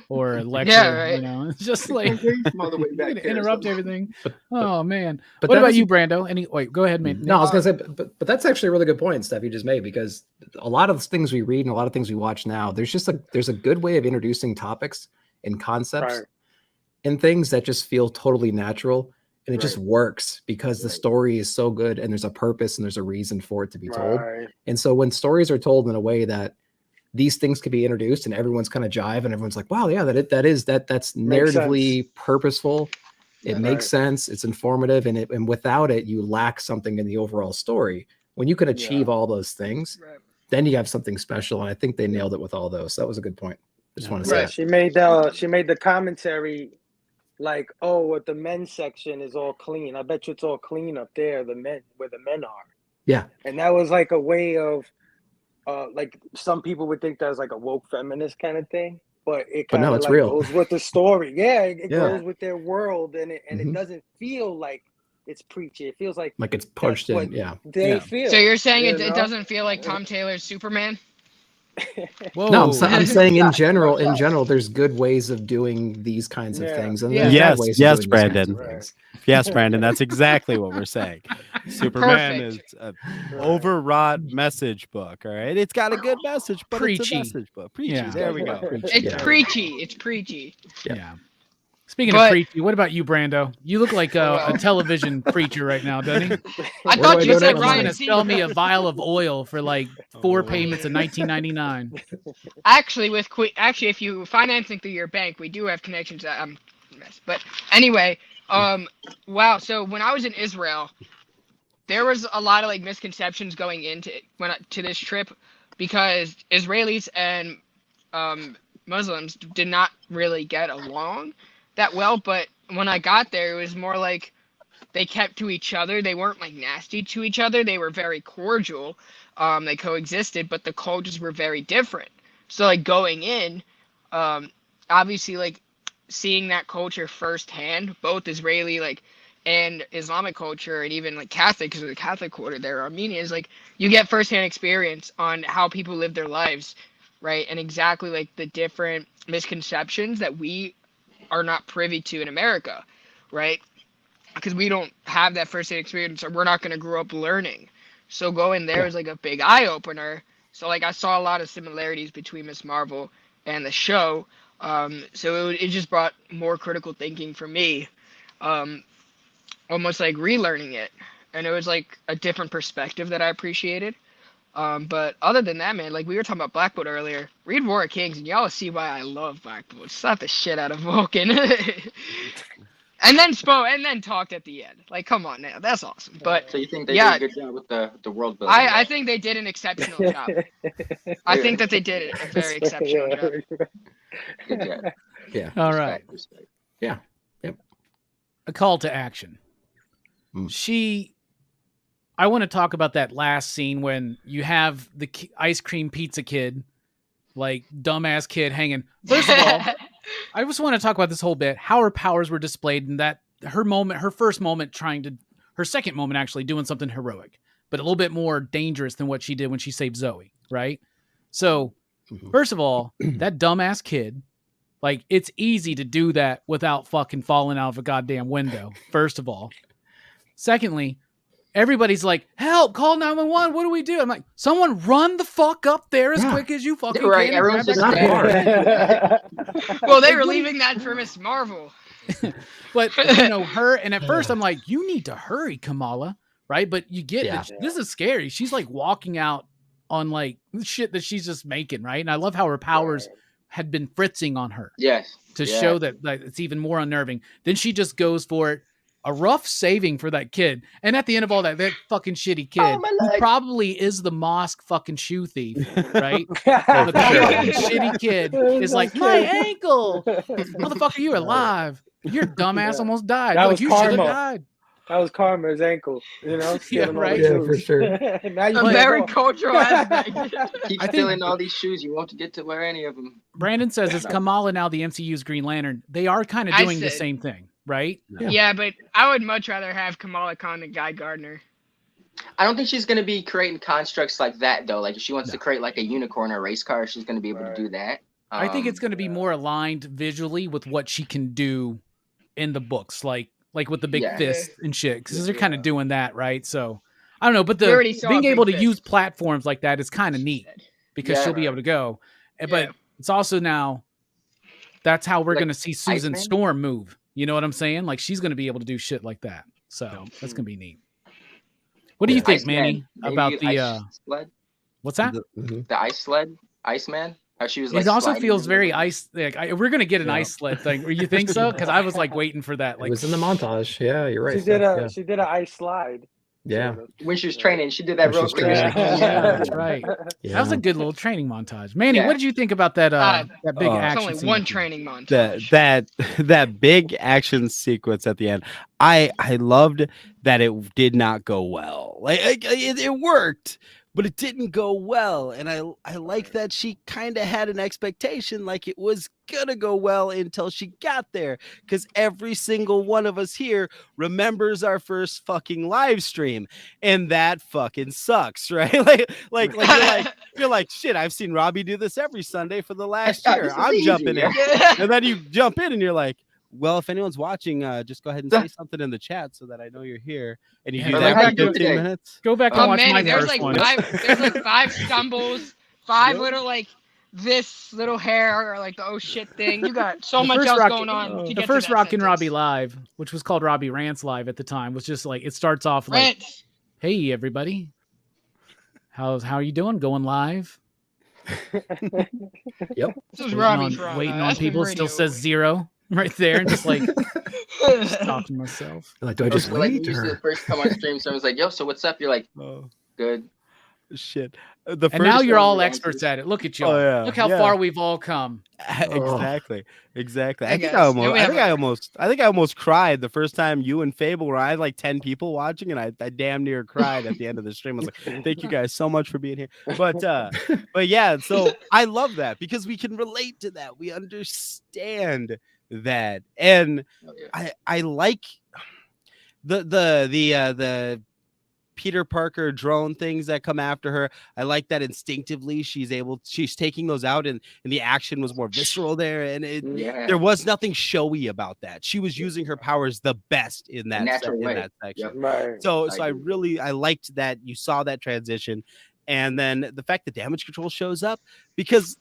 or a lecture. Yeah, right. It's just like interrupt everything. Oh man. But what about you, Brando? Wait, go ahead, man. No, I was gonna say, but that's actually a really good point, Steph, you just made, because a lot of things we read and a lot of things we watch now, there's a good way of introducing topics and concepts and things that just feel totally natural. And it just works because the story is so good and there's a purpose and there's a reason for it to be told. And so when stories are told in a way that these things can be introduced and everyone's kind of jive and everyone's like, wow, yeah, that's narratively purposeful. It makes sense. It's informative. And without it, you lack something in the overall story. When you can achieve all those things, then you have something special. And I think they nailed it with all those. So that was a good point. I just want to say that. She made the commentary like, oh, what the men's section is all clean. I bet you it's all clean up there, where the men are. Yeah. And that was like a way of like some people would think that was like a woke feminist kind of thing, but it kind of real. goes with the story. Yeah, it goes with their world, and it doesn't feel like it's preachy. It feels like it's pushed in. They feel. So you're saying it doesn't feel like Tom Taylor's Superman? Whoa. No, I'm saying in general, there's good ways of doing these kinds of things. And yes, Brandon. Yes, Brandon. That's exactly what we're saying. Superman is an overwrought message book. All right, it's got a good message, but preachy. It's a message book. Preachy. Yeah. There we go. It's preachy. It's preachy. Yeah. Speaking of preachy, what about you, Brando? You look like a television preacher right now, doesn't he? I thought you said Ryan. Going to sell me a vial of oil for like 4 payments in $19.99. Actually, if you financing through your bank, we do have connections. But anyway, wow. So when I was in Israel, there was a lot of like misconceptions going into to this trip, because Israelis and Muslims did not really get along that well. But when I got there, it was more like they kept to each other. They weren't like nasty to each other. They were very cordial. They coexisted, but the cultures were very different. So like going in, obviously like seeing that culture firsthand, both Israeli and Islamic culture, and even like Catholic, because of the Catholic quarter there, Armenians, like you get firsthand experience on how people live their lives, right? And exactly like the different misconceptions that we are not privy to in America, right? Because we don't have that first-hand experience, or we're not going to grow up learning. So going there is like a big eye-opener. So like I saw a lot of similarities between Ms. Marvel and the show. So it just brought more critical thinking for me, almost like relearning it. And it was like a different perspective that I appreciated. But other than that, man, like we were talking about Black Bolt earlier, read War of Kings and y'all will see why I love Black Bolt. Slap the shit out of Vulcan. and then talked at the end. Like, come on now, that's awesome. But so you think they did a good job with the world building? I think they did an exceptional job. I think that they did a very exceptional job. Good job. Yeah. All right. Respect. Yeah. Yep. A call to action. I want to talk about that last scene when you have the ice cream pizza kid, like dumbass kid hanging. First of all, I just want to talk about this whole bit, how her powers were displayed, and that her first moment her second moment actually doing something heroic, but a little bit more dangerous than what she did when she saved Zoe, right? So, first of all, that dumbass kid, like, it's easy to do that without fucking falling out of a goddamn window, first of all. Secondly, everybody's like, help, call 911, what do we do? I'm like, someone run the fuck up there as quick as you fucking can. Everyone's just well, they were leaving that for Miss Marvel. But, her, and at first I'm like, you need to hurry, Kamala, right? But you get this is scary. She's like walking out on like shit that she's just making, right? And I love how her powers had been fritzing on her. Yes. To show that like, it's even more unnerving. Then she just goes for it. A rough saving for that kid. And at the end of all that fucking shitty kid, who probably is the mosque fucking shoe thief, right? But that fucking shitty kid is like, my ankle! Motherfucker, you're alive. Your dumbass almost died. That like, was you should have karma. died. That was Karma's ankle, Yeah, right? Yeah, for sure. Now you A very cultural aspect. Keep stealing all these shoes. You won't get to wear any of them. Brandon says, is Kamala now the MCU's Green Lantern? They are kind of doing the same thing. Right? Yeah, but I would much rather have Kamala Khan than Guy Gardner. I don't think she's going to be creating constructs like that, though. Like, if she wants to create, like, a unicorn or a race car, she's going to be able to do that. I think it's going to be more aligned visually with what she can do in the books, like with the big fist and shit, because they're kind of doing that, right? So, I don't know, but being able to use platforms like that is kind of neat, because she'll be able to go. But it's also now, that's how we're going to see Susan Storm move. You know what I'm saying? Like, she's going to be able to do shit like that. So that's going to be neat. What do you think, Manny, about the sled? What's that? The ice sled, Iceman. How she was like. It also feels very ice. Like, we're going to get an ice sled thing. You think so? Because I was like waiting for that. Like, it was in the montage. Yeah, you're right. She did an ice slide. Yeah. When she was training, she did that real quick. Yeah, that's right. Yeah. That was a good little training montage. Manny, what did you think about that that big action It's only one training montage. That big action sequence at the end. I loved that it did not go well. Like it worked, but it didn't go well. And I like that she kind of had an expectation like it was gonna go well until she got there, because every single one of us here remembers our first fucking live stream, and that fucking sucks, right? you're like shit, I've seen Robbie do this every Sunday for the last year. I'm jumping in. And then you jump in and you're like, well, if anyone's watching, just go ahead and say something in the chat so that I know you're here. And you do that for 15 minutes. Go back and watch my there's first one. There's like 5 stumbles, 5 little like this little hair or like the oh shit thing. You got so much else going on. The first Rockin Robbie Live, which was called Robbie Rants Live at the time, was just like, it starts off like, hey everybody, how are you doing? Going live? Yep. This is Robbie waiting on people. Still says 0 right there, and just like just talking to myself. Like, do I just wait? Usually the first come on stream, someone's like, "Yo, so what's up?" You're like, "Good." Shit. And now you're all experts at it. Look at y'all. Look how far we've all come. Exactly. I think I almost cried the first time you and Phable were. I had like 10 people watching, and I damn near cried at the end of the stream. I was like, thank you guys so much for being here. But yeah, so I love that because we can relate to that. We understand that. And I like the Peter Parker drone things that come after her. I like that instinctively she's taking those out, and the action was more visceral there, and there was nothing showy about that. She was using her powers the best in that section. Yep. Right. So I liked that you saw that transition, and then the fact that damage control shows up, because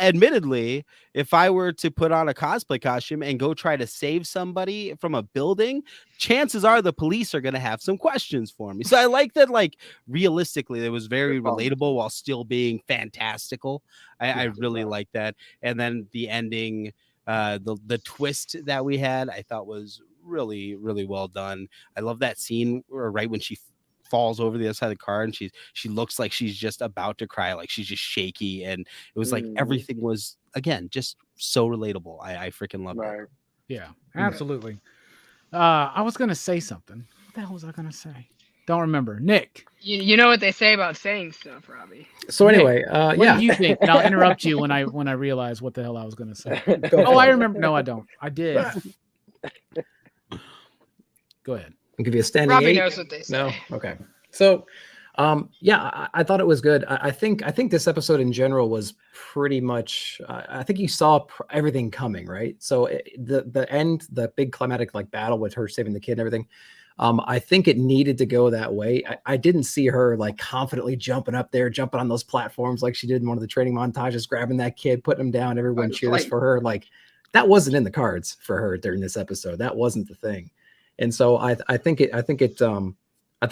admittedly, if I were to put on a cosplay costume and go try to save somebody from a building, chances are the police are going to have some questions for me. So I like that, like, realistically, it was very relatable while still being fantastical. I really like that. And then the ending, the twist that we had, I thought was really, really well done. I love that scene right when she falls over the other side of the car and she looks like she's just about to cry, like she's just shaky, and it was like everything was, again, just so relatable. I freaking love it. Yeah, absolutely. I was gonna say something. What the hell was I gonna say? Don't remember. Nick. You know what they say about saying stuff, Robbie. So anyway, what do you think? And I'll interrupt you when I realize what the hell I was going to say. I remember. No, I don't. I did. Go ahead. I'll give you a standing Robbie 8. knows what they say. No, okay. So, I thought it was good. I think this episode in general was pretty much. I think you saw everything coming, right? So the end, the big climatic like battle with her saving the kid and everything. I think it needed to go that way. I didn't see her like confidently jumping up there, jumping on those platforms like she did in one of the training montages, grabbing that kid, putting him down. Everyone cheers for her. Like that wasn't in the cards for her during this episode. That wasn't the thing. And so I think it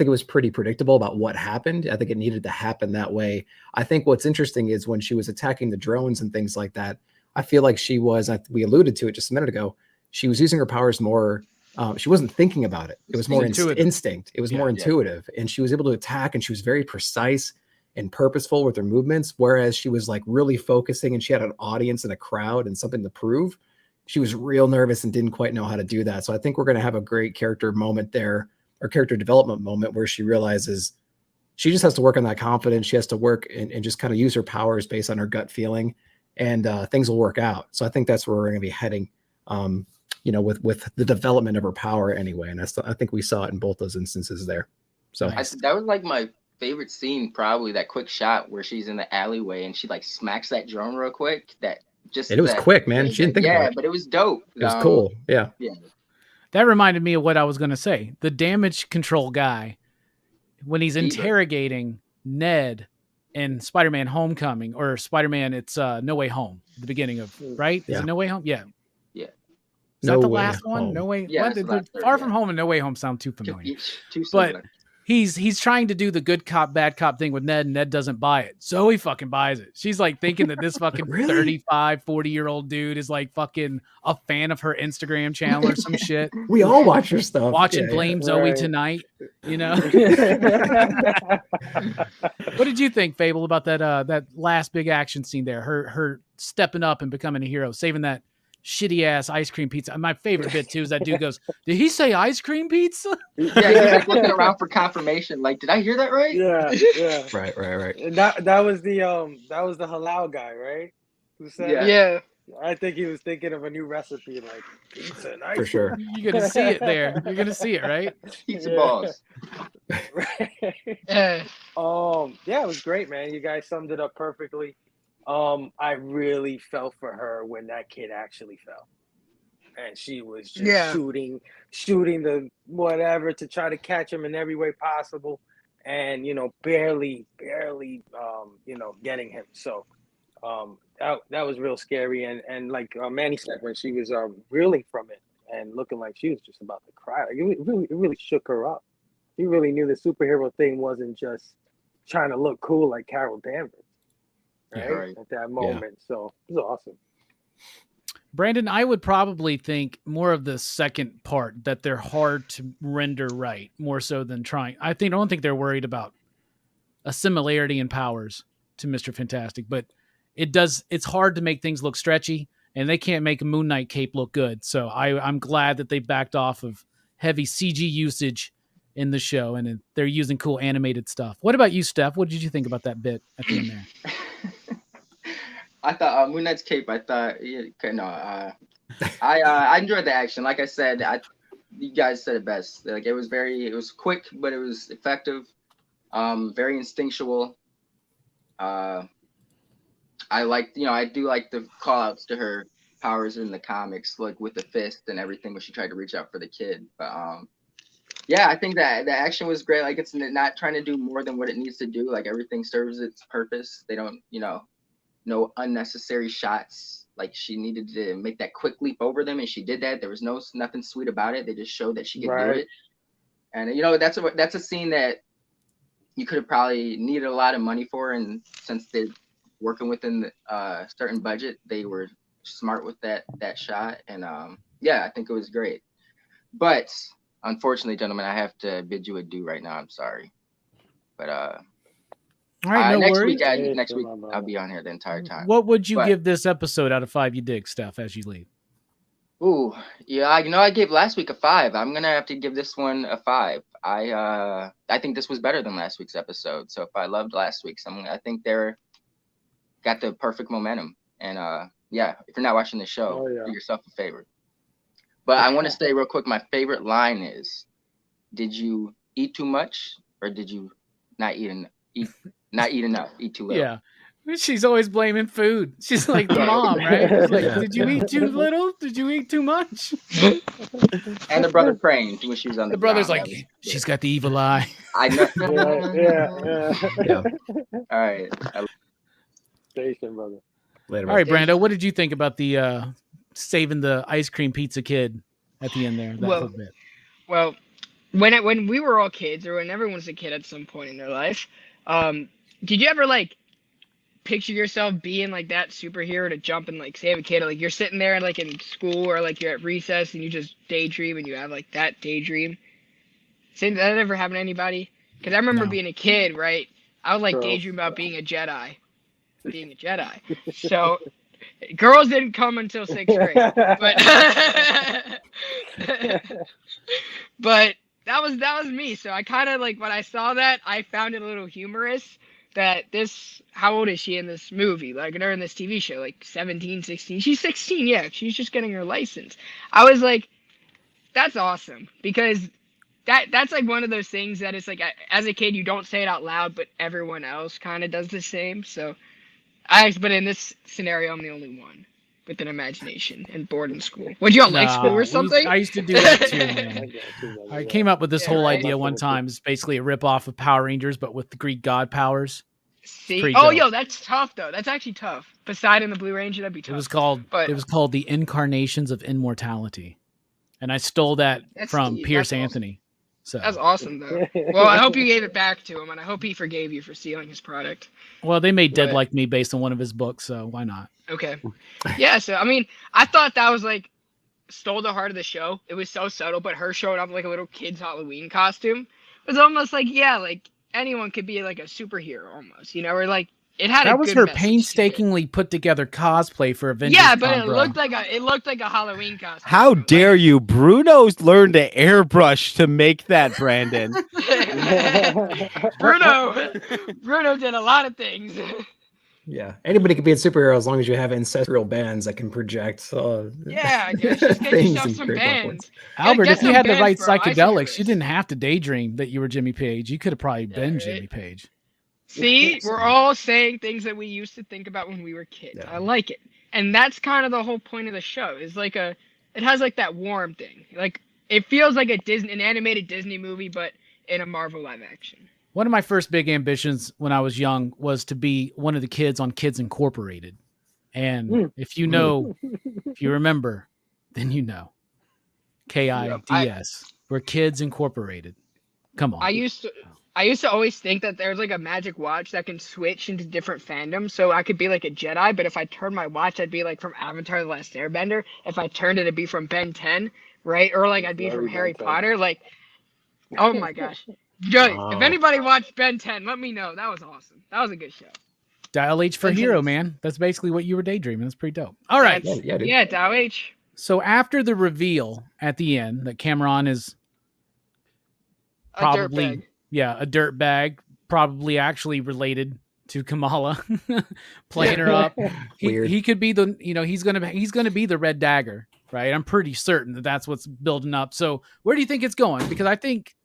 was pretty predictable about what happened. I think it needed to happen that way. I think what's interesting is when she was attacking the drones and things like that, I feel like we alluded to it just a minute ago. She was using her powers more. She wasn't thinking about it. It was more instinct. It was more intuitive. And she was able to attack, and she was very precise and purposeful with her movements. Whereas she was like really focusing, and she had an audience and a crowd and something to prove. She was real nervous and didn't quite know how to do that. So I think we're going to have a great character moment there, or character development moment, where she realizes she just has to work on that confidence. She has to work and just kind of use her powers based on her gut feeling, and things will work out. So I think that's where we're going to be heading. With the development of her power anyway. And I think we saw it in both those instances there. So that was like my favorite scene, probably that quick shot where she's in the alleyway and she like smacks that drone real quick. It was quick, man. She didn't think about it. Yeah, but it was dope. It was cool. Yeah. That reminded me of what I was going to say. The damage control guy, when he's interrogating Ned in Spider-Man Homecoming, or Spider-Man, it's No Way Home, the beginning of, right? Is it No Way Home? Yeah. Is that the last one? No Way. Yeah, Far From Home and No Way Home sound too familiar. Too similar. But he's trying to do the good cop, bad cop thing with Ned, and Ned doesn't buy it. Zoe fucking buys it. She's like thinking that this fucking 35, 40-year-old dude is like fucking a fan of her Instagram channel or some shit. We all watch her stuff. Watching Blame Zoe Tonight, you know? What did you think, Phable, about that last big action scene there? Her stepping up and becoming a hero, saving that shitty ass ice cream pizza. My favorite bit too is that dude goes, "Did he say ice cream pizza?" Yeah, he's like looking around for confirmation. Like, did I hear that right? Yeah. Right. And that was the halal guy, right? Who said Yeah. I think he was thinking of a new recipe, like pizza and ice For sure. You're gonna see it there. You're gonna see it, right? Pizza balls. Right. Yeah. It was great, man. You guys summed it up perfectly. I really felt for her when that kid actually fell, and she was just shooting the whatever to try to catch him in every way possible, and barely getting him. So that was real scary, and like Manny said, when she was reeling from it and looking like she was just about to cry, like it really shook her up. She really knew the superhero thing wasn't just trying to look cool like Carol Danvers. Right? At that moment. So it was awesome. Brandon, I would probably think more of the second part, that they're hard to render right, more so than trying. I don't think they're worried about a similarity in powers to Mr. Fantastic, but it's hard to make things look stretchy, and they can't make a Moon Knight cape look good. So I'm glad that they backed off of heavy CG usage in the show, and they're using cool animated stuff. What about you, Steph? What did you think about that bit at the end there? I thought Moon Knight's cape. I enjoyed the action. Like I said, you guys said it best. Like it was quick, but it was effective. Very instinctual. I do like the call outs to her powers in the comics, like with the fist and everything when she tried to reach out for the kid. But I think that the action was great. Like it's not trying to do more than what it needs to do. Like everything serves its purpose. They don't, no unnecessary shots. Like she needed to make that quick leap over them, and she did that. There was nothing sweet about it. They just showed that she could do it. And that's a scene that you could have probably needed a lot of money for, and since they're working within the certain budget, they were smart with that shot. And I think it was great. But unfortunately, gentlemen, I have to bid you adieu right now. I'm sorry. But all right, no next worries. Next week, I'll be on here the entire time. What would you give this episode out of 5 you dig, Steph, as you leave? Ooh, yeah, I gave last week a 5. I'm going to have to give this one a 5. I think this was better than last week's episode. So if I loved last week's, I think they're got the perfect momentum. And yeah, if you're not watching the show, do yourself a favor. But I want to say real quick, my favorite line is, "Did you eat too much, or did you not eat enough? Eat too little?" Yeah. She's always blaming food. She's like the mom, right? She's like, did you eat too little? Did you eat too much? And the brother praying when she was on the brother's ground. like, she's got the evil eye. I know. Yeah. All right. Station, brother. Later, All right, Brando, what did you think about the saving the ice cream pizza kid at the end there? That whole bit. Well, when we were all kids, or when everyone was a kid at some point in their life, did you ever like picture yourself being like that superhero to jump and like save a kid? Or, like you're sitting there like in school, or like you're at recess and you just daydream and you have like that daydream. Did that ever happen to anybody? Because I remember being a kid, right? I would like daydream about being a Jedi. So girls didn't come until 6th grade, but that was me. So I kind of like when I saw that, I found it a little humorous that how old is she in this movie? Like or in this TV show, like 17, 16. She's 16, yeah. She's just getting her license. I was like, that's awesome, because that's like one of those things that it's like as a kid you don't say it out loud, but everyone else kind of does the same. So but in this scenario, I'm the only one with an imagination and bored in school. Would you all like school or something? I used to do that too, man. I came up with this whole idea one time. It's basically a ripoff of Power Rangers, but with the Greek god powers. See? Oh, yo, that's tough though. That's actually tough. Poseidon, the Blue Ranger, that'd be tough. It was called the Incarnations of Immortality, and I stole that from Pierce Anthony. So that's awesome though. Well, I hope you gave it back to him, and I hope he forgave you for stealing his product. Well, they made Dead Like Me based on one of his books, so why not? Okay. Yeah, so I mean, I thought that was like stole the heart of the show. It was so subtle, but her showing up like a little kid's Halloween costume was almost like, yeah, like anyone could be like a superhero almost, you know, or like it had that was her painstakingly put together cosplay for Avengers. Yeah, but it looked like a Halloween costume. How dare you? Bruno's learned to airbrush to make that, Brandon. Bruno did a lot of things. Yeah, anybody can be a superhero as long as you have ancestral bands that can project. Yeah, I guess just get yourself some bands. Albert, if you had the right psychedelics, you didn't have to daydream that you were Jimmy Page. You could have probably been Jimmy Page. See, we're all saying things that we used to think about when we were kids. Yeah. I like it. And that's kind of the whole point of the show. Is like it has like that warm thing. Like it feels like an animated Disney movie, but in a Marvel live action. One of my first big ambitions when I was young was to be one of the kids on Kids Incorporated. And if you remember, then you know. KIDS. We're Kids Incorporated. Come on. I used to always think that there's like a magic watch that can switch into different fandoms. So I could be like a Jedi, but if I turned my watch, I'd be like from Avatar: The Last Airbender. If I turned it, it'd be from Ben 10, right? Or like I'd be from Harry Potter. Like, oh my gosh. If anybody watched Ben 10, let me know. That was awesome. That was a good show. Dial H for Hero, man. That's basically what you were daydreaming. That's pretty dope. All right. Yeah, Dial H. So after the reveal at the end that Kamran is probably... a dirt bag, probably actually related to Kamala, playing her up. He could be he's gonna be the Red Dagger, right? I'm pretty certain that that's what's building up. So where do you think it's going? Because I think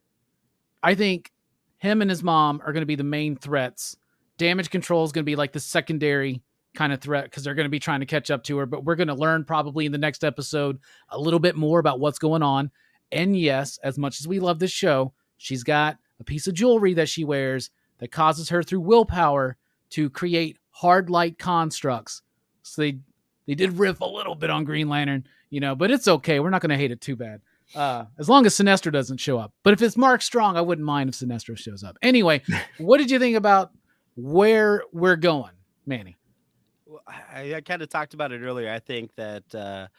him and his mom are gonna be the main threats. Damage Control is gonna be like the secondary kind of threat because they're gonna be trying to catch up to her. But we're gonna learn probably in the next episode a little bit more about what's going on. And yes, as much as we love this show, she's got a piece of jewelry that she wears that causes her through willpower to create hard light constructs. So they did riff a little bit on Green Lantern, but it's okay. We're not going to hate it too bad. As long as Sinestro doesn't show up. But if it's Mark Strong, I wouldn't mind if Sinestro shows up. Anyway, what did you think about where we're going, Manny? Well, I kind of talked about it earlier. I think that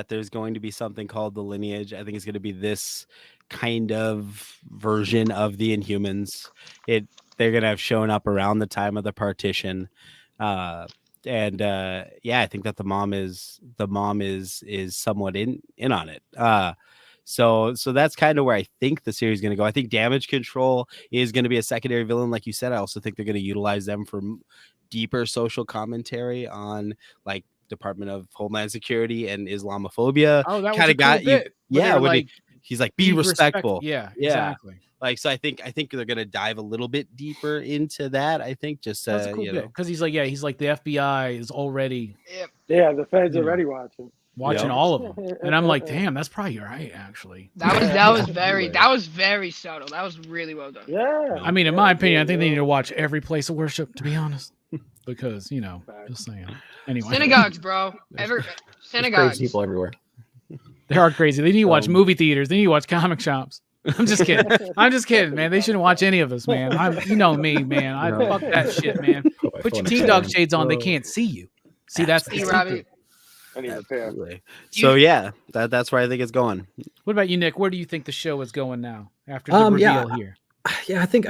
there's going to be something called the Lineage. I think it's going to be this kind of version of the Inhumans. They're going to have shown up around the time of the partition. I think that the mom is somewhat in on it. So that's kind of where I think the series is going to go. I think Damage Control is going to be a secondary villain, like you said. I also think they're going to utilize them for deeper social commentary on like Department of Homeland Security and Islamophobia. Oh, that was kind a of got cool bit. you. Yeah, like, he's like, be respectful. Yeah, exactly. Like, so I think they're gonna dive a little bit deeper into that. I think just that's a cool bit because he's like the FBI is already the feds already watching all of them, and I'm like, damn, that's probably right. Actually, that was very subtle. That was really well done. Yeah, I mean, in my opinion, I think they need to watch every place of worship. To be honest, because just saying. Anyway, synagogues, bro. Synagogues. Crazy people everywhere. They are crazy. They need to watch movie theaters. They need to watch comic shops. I'm just kidding. Man. They shouldn't watch any of us, man. You know me, man. Fuck that shit, man. Put your Teen Dog shades on. They can't see you. See, that's the Robbie. I need a pair. So yeah, that's where I think it's going. What about you, Nick? Where do you think the show is going now after the reveal here? Yeah, I think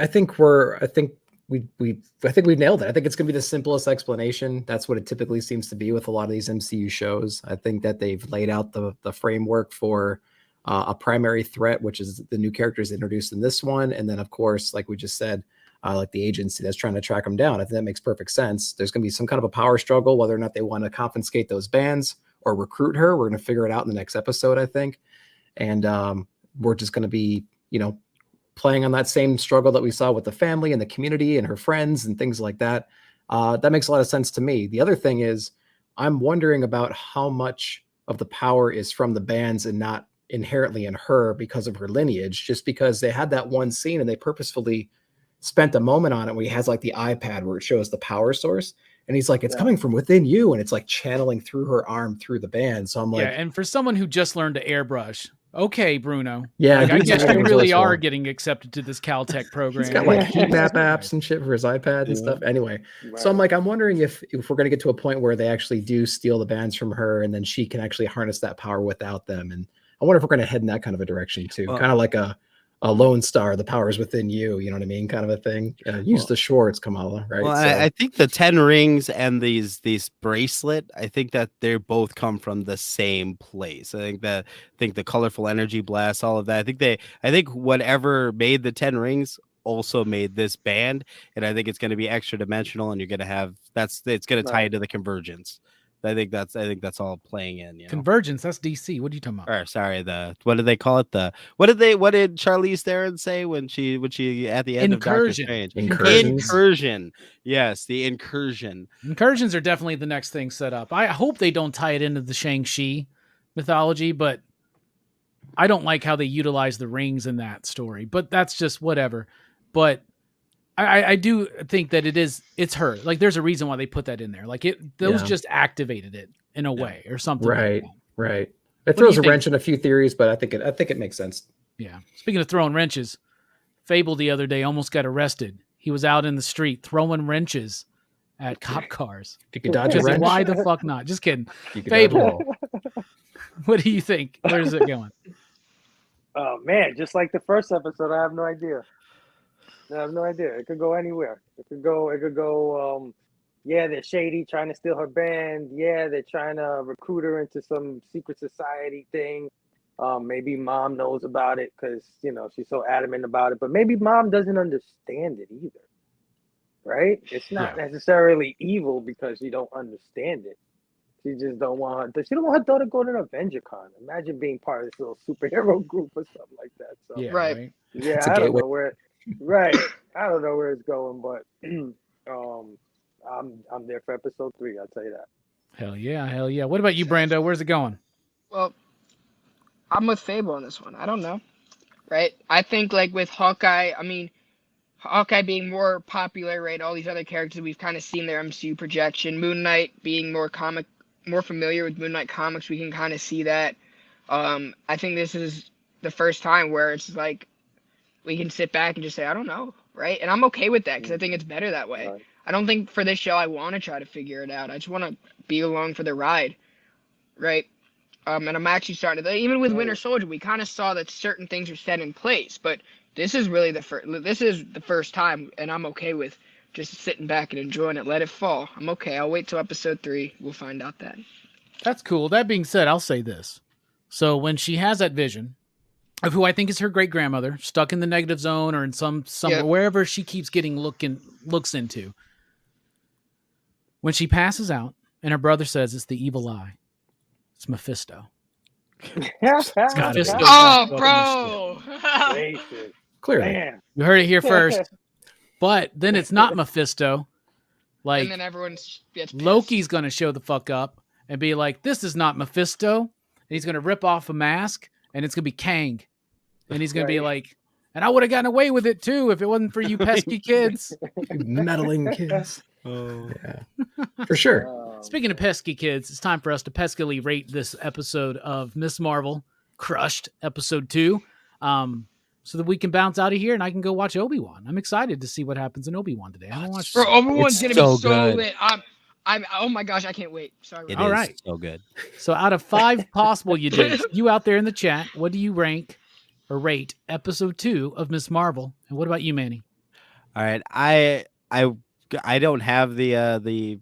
we've nailed it. I think it's gonna be the simplest explanation. That's what it typically seems to be with a lot of these MCU shows. I think that they've laid out the framework for a primary threat, which is the new characters introduced in this one, and then of course, like we just said, like the agency that's trying to track them down. I think that makes perfect sense. There's going to be some kind of a power struggle, whether or not they want to confiscate those bands or recruit her. We're going to figure it out in the next episode, I think. And we're just going to be, playing on that same struggle that we saw with the family and the community and her friends and things like that. That makes a lot of sense to me. The other thing is, I'm wondering about how much of the power is from the bands and not inherently in her because of her lineage, just because they had that one scene and they purposefully spent a moment on it where he has like the iPad where it shows the power source and he's like, it's coming from within you, and it's like channeling through her arm through the band. So I'm like, and for someone who just learned to airbrush, okay, Bruno, I guess you really are getting accepted to this Caltech program. He's got like heat map apps and shit for his iPad and stuff. Anyway, so I'm like, I'm wondering if we're going to get to a point where they actually do steal the bands from her and then she can actually harness that power without them. And I wonder if we're going to head in that kind of a direction too, kind of like a Lone Star, the power is within you, you know what I mean? Kind of a thing. Use the Schwartz, Kamala, right? Well, so, I think the 10 rings and these bracelet, I think that they both come from the same place. I think the colorful energy blast, all of that. I think whatever made the 10 rings also made this band, and I think it's going to be extra dimensional, and you're going to have it's going to tie into the convergence. I think that's all playing in. Convergence. That's DC. What are you talking about? Or sorry, what did they call it? What did Charlize Theron say when she at the end of Doctor Strange? Incursion. Yes, the incursion. Incursions are definitely the next thing set up. I hope they don't tie it into the Shang-Chi mythology, but I don't like how they utilize the rings in that story. But that's just whatever. But I do think that it's her. Like, there's a reason why they put that in there. Like, those just activated it in a way or something. Right, like that. Right. It throws a wrench in a few theories, but I think it makes sense. Yeah. Speaking of throwing wrenches, Phable the other day almost got arrested. He was out in the street throwing wrenches at cop cars. If you could dodge a wrench. Why the fuck not? Just kidding. Phable, what do you think? Where's it going? Oh man, just like the first episode, I have no idea. I have no idea. It could go anywhere. It could go. They're shady, trying to steal her band. Yeah, they're trying to recruit her into some secret society thing. Maybe mom knows about it because she's so adamant about it. But maybe mom doesn't understand it either. Right? It's not necessarily evil because you don't understand it. She just don't want her. She don't want her daughter to go to an Avenger Con. Imagine being part of this little superhero group or something like that. So, right. Yeah, I don't know where. Right. I don't know where it's going, but I'm there for episode 3. I'll tell you that. Hell yeah. What about you, Brando? Where's it going? Well, I'm with Phable on this one. I don't know. Right? I think like with Hawkeye, Hawkeye being more popular, right? All these other characters, we've kind of seen their MCU projection. Moon Knight being more familiar with Moon Knight comics, we can kind of see that. I think this is the first time where it's like we can sit back and just say, I don't know, right? And I'm okay with that because I think it's better that way. Right. I don't think for this show I want to try to figure it out. I just want to be along for the ride, right? And I'm actually starting to, even with Winter Soldier, we kind of saw that certain things are set in place, but this is really the first time, and I'm okay with just sitting back and enjoying it. Let it fall. I'm okay. I'll wait till episode 3. We'll find out then. That's cool. That being said, I'll say this. So when she has that vision of who I think is her great grandmother, stuck in the negative zone or in some wherever she keeps getting looks into. When she passes out, and her brother says it's the evil eye, it's Mephisto. It's gotta be. Oh, bro! Clearly, Man. You heard it here first. But then it's not Mephisto. Like, and then everyone gets pissed. Loki's gonna show the fuck up and be like, "This is not Mephisto," and he's gonna rip off a mask, and it's gonna be Kang, and he's gonna be like, "And I would have gotten away with it too if it wasn't for you pesky kids, meddling kids." Oh, yeah, for sure. Speaking of pesky kids, it's time for us to peskily rate this episode of Miss Marvel Crushed, episode 2, so that we can bounce out of here and I can go watch Obi-Wan. I'm excited to see what happens in Obi-Wan today. I watch. Bro, Obi-Wan's gonna so be so good. lit. I'm. Oh my gosh, I can't wait. Sorry. It All is right. so good. So out of 5 possible you out there in the chat, what do you rank or rate episode 2 of Miss Marvel? And what about you, Manny? All right, I don't have the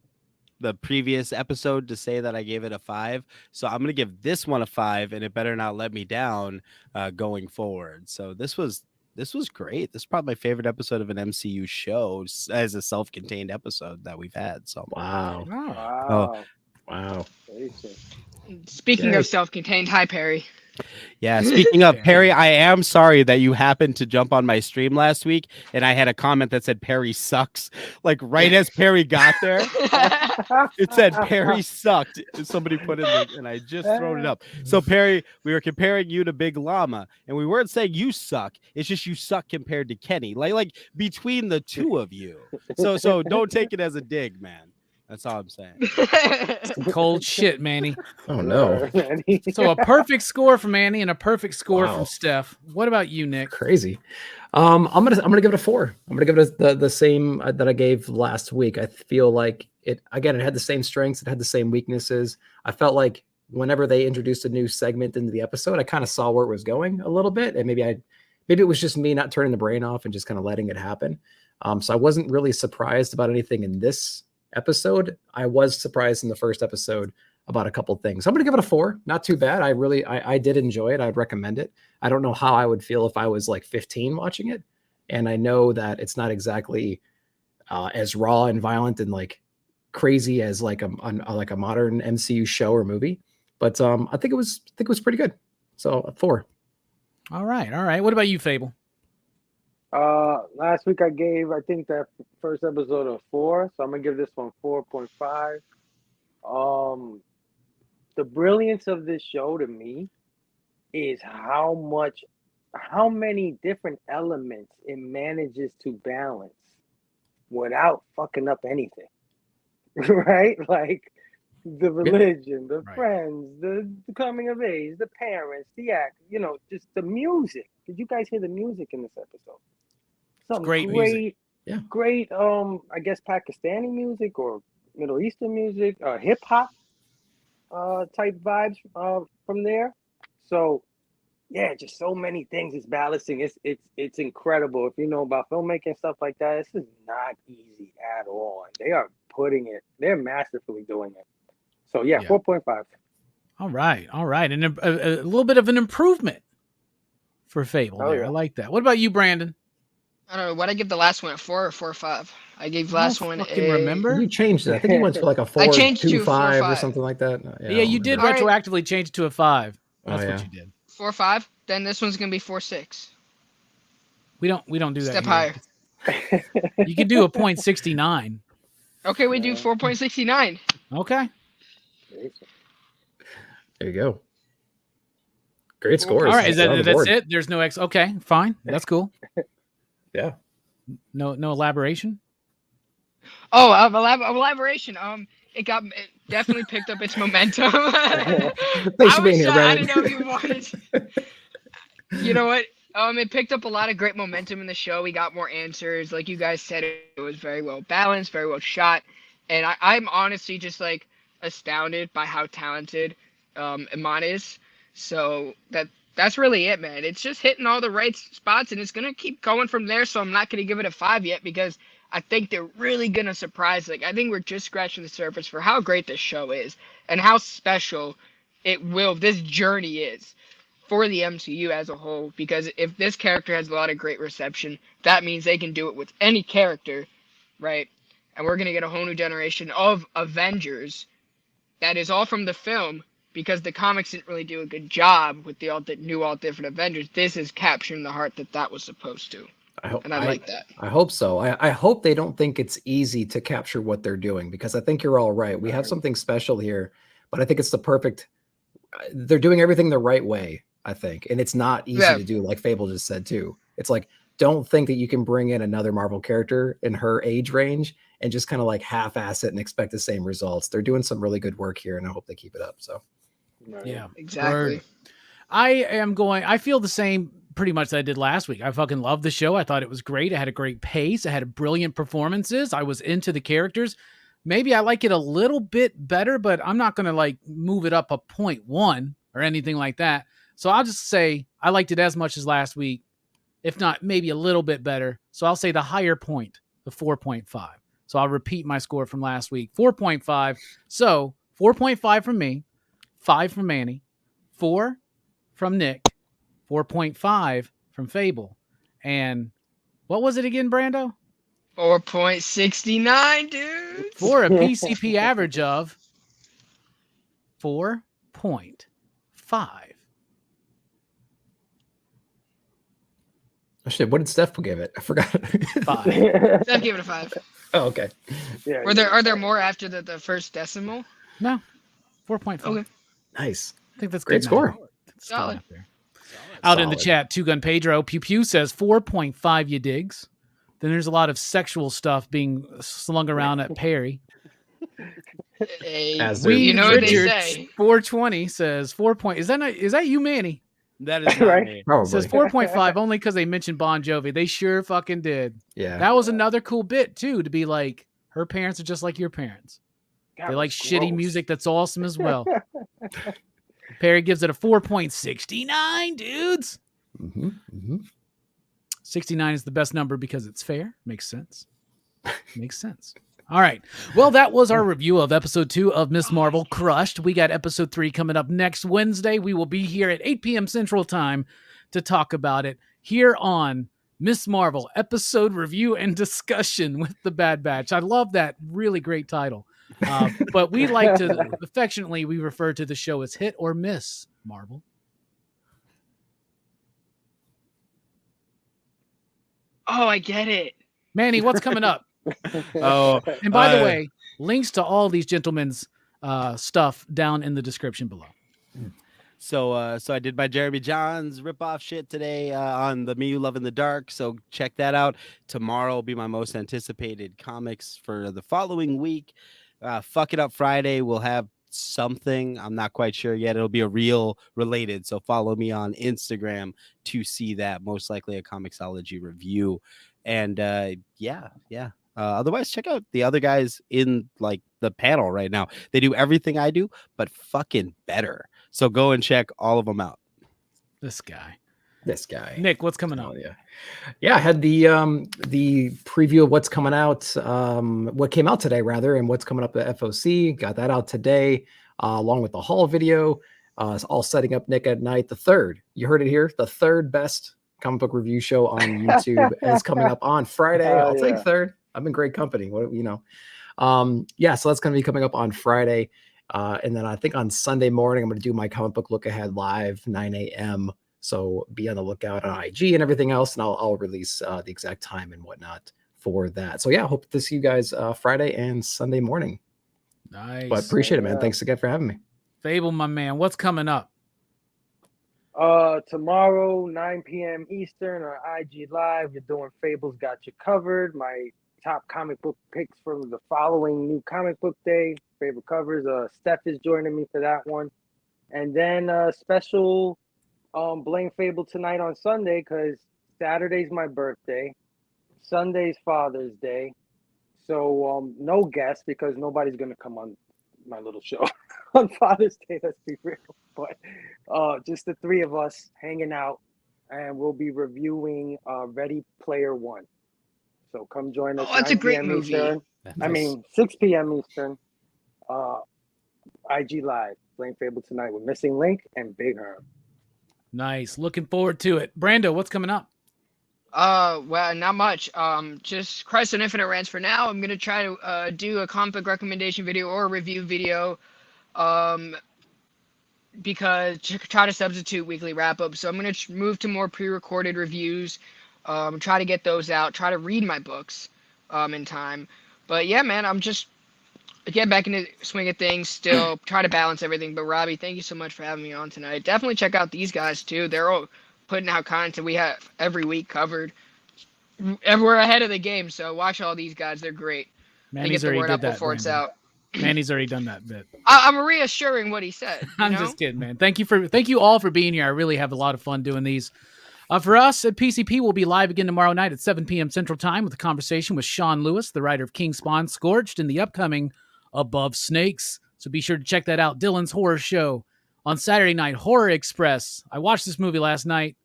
previous episode to say that I gave it a 5, so I'm gonna give this one a 5, and it better not let me down going forward. So this was great. This is probably my favorite episode of an MCU show as a self-contained episode that we've had. So Wow. Speaking of self-contained, hi Perry. Yeah, speaking of Perry, I am sorry that you happened to jump on my stream last week and I had a comment that said Perry sucks. Like right as Perry got there, it said Perry sucked. Somebody put in and I just thrown it up. So Perry, we were comparing you to Big Llama, and we weren't saying you suck. It's just you suck compared to Kenny. Like between the two of you. So don't take it as a dig, man. That's all I'm saying. Cold shit, Manny. Oh no. So a perfect score from Manny and a perfect score from Steph. What about you, Nick? Crazy. I'm gonna give it a 4. I'm gonna give it the same that I gave last week. I feel like it had the same strengths, it had the same weaknesses. I felt like whenever they introduced a new segment into the episode, I kind of saw where it was going a little bit, and maybe it was just me not turning the brain off and just kind of letting it happen. So I wasn't really surprised about anything in this episode. I was surprised in the first episode about a couple things. I'm going to give it a 4. Not too bad. I did enjoy it. I'd recommend it. I don't know how I would feel if I was like 15 watching it. And I know that it's not exactly as raw and violent and like crazy as like a modern MCU show or movie. But I think it was pretty good. So a 4. All right. What about you, Phable? Last week I gave, I think, that first episode a 4, so I'm gonna give this one 4.5. The brilliance of this show to me is how many different elements it manages to balance without fucking up anything. Right? Like the religion, the friends, the coming of age, the parents, the act, just the music. Did you guys hear the music in this episode? Some great music. Yeah. Great, I guess Pakistani music or Middle Eastern music, hip hop type vibes from there. So yeah, just so many things it's balancing. It's incredible. If you know about filmmaking and stuff like that, this is not easy at all. They are they're masterfully doing it. So yeah. 4.5. All right. And a little bit of an improvement for Phable there. I like that. What about you, Brandon? I don't know. What I give the last one, a 4 or 4 or 5? I gave last one a... remember? You changed it. I think you went for like a 4, 2, 5 or something like that. Yeah, you did retroactively change it to a 5. That's what you did. 4 or 5? Then this one's going to be 4 6. We don't do that. Step higher. You could do a 0.69. Okay, we do 4.69. Okay. There you go. Great scores. All right, that's it? There's no X. Okay, fine. That's cool. Yeah. No elaboration? Oh, elaboration. It definitely picked up its momentum. Thanks for being here, I Brandon. didn't know you wanted. You know what? It picked up a lot of great momentum in the show. We got more answers. Like you guys said, it was very well balanced, very well shot. And I'm honestly just like astounded by how talented Iman is. So that's really it, man. It's just hitting all the right spots, and it's going to keep going from there. So I'm not going to give it a 5 yet because I think they're really going to surprise. Like, I think we're just scratching the surface for how great this show is and how special this journey is. for the MCU as a whole, because if this character has a lot of great reception, that means they can do it with any character, right? And we're going to get a whole new generation of Avengers that is all from the film, because the comics didn't really do a good job with the all different Avengers. This is capturing the heart that was supposed to. I like that. I hope so. I hope they don't think it's easy to capture what they're doing, because I think you're all right. We have something special here, but I think it's the perfect. They're doing everything the right way, I think, and it's not easy to do. Like Phable just said too. It's like, don't think that you can bring in another Marvel character in her age range and just kind of like half-ass it and expect the same results. They're doing some really good work here, and I hope they keep it up. So, yeah, exactly. I feel the same pretty much that I did last week. I fucking loved the show. I thought it was great. It had a great pace. It had brilliant performances. I was into the characters. Maybe I like it a little bit better, but I'm not going to like move it up a 0.1 or anything like that. So I'll just say I liked it as much as last week, if not maybe a little bit better. So I'll say the higher point of 4.5. So I'll repeat my score from last week, 4.5. So 4.5 from me, 5 from Manny, 4 from Nick, 4.5 from Phable. And what was it again, Brando? 4.69, dude. For a PCP average of 4.5. Oh shit, what did Steph give it? I forgot. 5. Steph gave it a 5. Oh, okay. Yeah. Are there more after the first decimal? No. 4.5. Okay. Nice. I think that's Great good score. now. Solid. Out in the chat, Two Gun Pedro Pew Pew says 4.5 you digs. Then there's a lot of sexual stuff being slung around at Perry. Hey, You know what they Richard say. 420 says 4. Is that you, Manny? That is not Right? me. Probably. Says 4.5 only because they mentioned Bon Jovi. They sure fucking did. Yeah. That was another cool bit too, to be like, her parents are just like your parents. That They like was shitty gross. music that's awesome as well. Perry gives it a 4.69, dudes. 69 is the best number because it's fair. Makes sense. Makes sense. All right. Well, that was our review of episode 2 of Miss Marvel Crushed. We got episode 3 coming up next Wednesday. We will be here at 8 p.m. Central Time to talk about it here on Miss Marvel episode review and discussion with the Bad Batch. I love that. Really great title. But we like to affectionately, we refer to the show as Hit or Miss Marvel. Oh, I get it. Manny, what's coming up? Oh, And by the way, links to all these gentlemen's stuff down in the description below. So I did my Jeremy Johns ripoff shit today on the Me You Love in the Dark. So check that out. Tomorrow will be my most anticipated comics for the following week. Fuck It Up Friday. We'll have something. I'm not quite sure yet. It'll be a reel related. So follow me on Instagram to see that. Most likely a Comixology review. And yeah. Otherwise, check out the other guys in like the panel right now. They do everything I do, but fucking better. So go and check all of them out. This guy. Nick, what's coming up? Yeah, I had the preview of what's coming out, what came out today rather, and what's coming up at FOC. Got that out today, along with the haul video. It's all setting up Nick at Night, the third. You heard it here, the third best comic book review show on YouTube is coming up on Friday. I'll take third. I'm in great company. What you know? So that's going to be coming up on Friday, and then I think on Sunday morning I'm going to do my comic book look ahead live 9 a.m. So be on the lookout on IG and everything else, and I'll release the exact time and whatnot for that. So yeah, hope to see you guys Friday and Sunday morning. Nice. But appreciate it, man. Thanks again for having me. Phable, my man, what's coming up? Tomorrow, 9 p.m. Eastern on IG Live, you're doing Fable's Got You Covered. My top comic book picks from the following new comic book day. Favorite covers. Steph is joining me for that one. And then special Blame Fable tonight on Sunday because Saturday's my birthday. Sunday's Father's Day. So no guests because nobody's going to come on my little show on Father's Day, let's be real. But just the three of us hanging out, and we'll be reviewing Ready Player One. So come join us. Oh, that's a great movie. Eastern. I mean, 6 p.m. Eastern. IG Live, Blame Fable tonight with Missing Link and Big Herm. Nice. Looking forward to it. Brando, what's coming up? Well, not much. Just Christ on Infinite Rants for now. I'm gonna try to do a comic book recommendation video or a review video, because try to substitute weekly wrap up. So I'm gonna move to more pre-recorded reviews. Try to get those out. Try to read my books, in time. But yeah, man, I'm just getting back into the swing of things. Still try to balance everything. But Robbie, thank you so much for having me on tonight. Definitely check out these guys too. They're all putting out content we have every week covered. And we're ahead of the game, so watch all these guys. They're great. Manny's they get the already word did out that, before it's Brandon. out. Manny's already done that bit. I'm reassuring what he said. I'm just kidding, man. Thank you all for being here. I really have a lot of fun doing these. For us at PCP, we'll be live again tomorrow night at 7 p.m. Central Time with a conversation with Sean Lewis, the writer of King Spawn Scorched, and the upcoming Above Snakes. So be sure to check that out. Dylan's Horror Show on Saturday night. Horror Express. I watched this movie last night.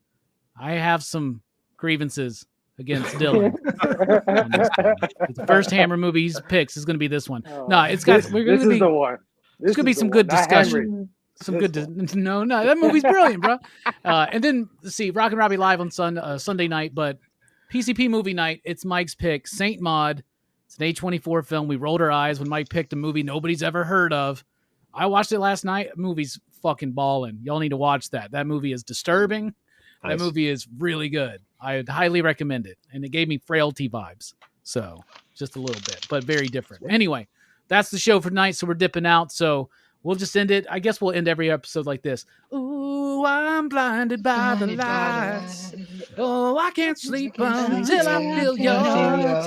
I have some grievances against Dylan. The first Hammer movie he picks is going to be this one. No, it's got. We're going to be. The one. It's going to be some good discussion. Some good. No, that movie's brilliant, bro. And then let's see, Rockin Robbie live on Sunday night, but PCP movie night. It's Mike's pick, Saint Maud. It's an A24 film. We rolled our eyes when Mike picked a movie nobody's ever heard of. I watched it last night. The movie's fucking balling. Y'all need to watch that. That movie is disturbing. Nice. That movie is really good. I would highly recommend it. And it gave me Frailty vibes. So just a little bit, but very different. Anyway, that's the show for tonight. So we're dipping out. So we'll just end it. I guess we'll end every episode like this. Ooh, I'm blinded by the lights. Oh, I can't sleep until I feel your touch.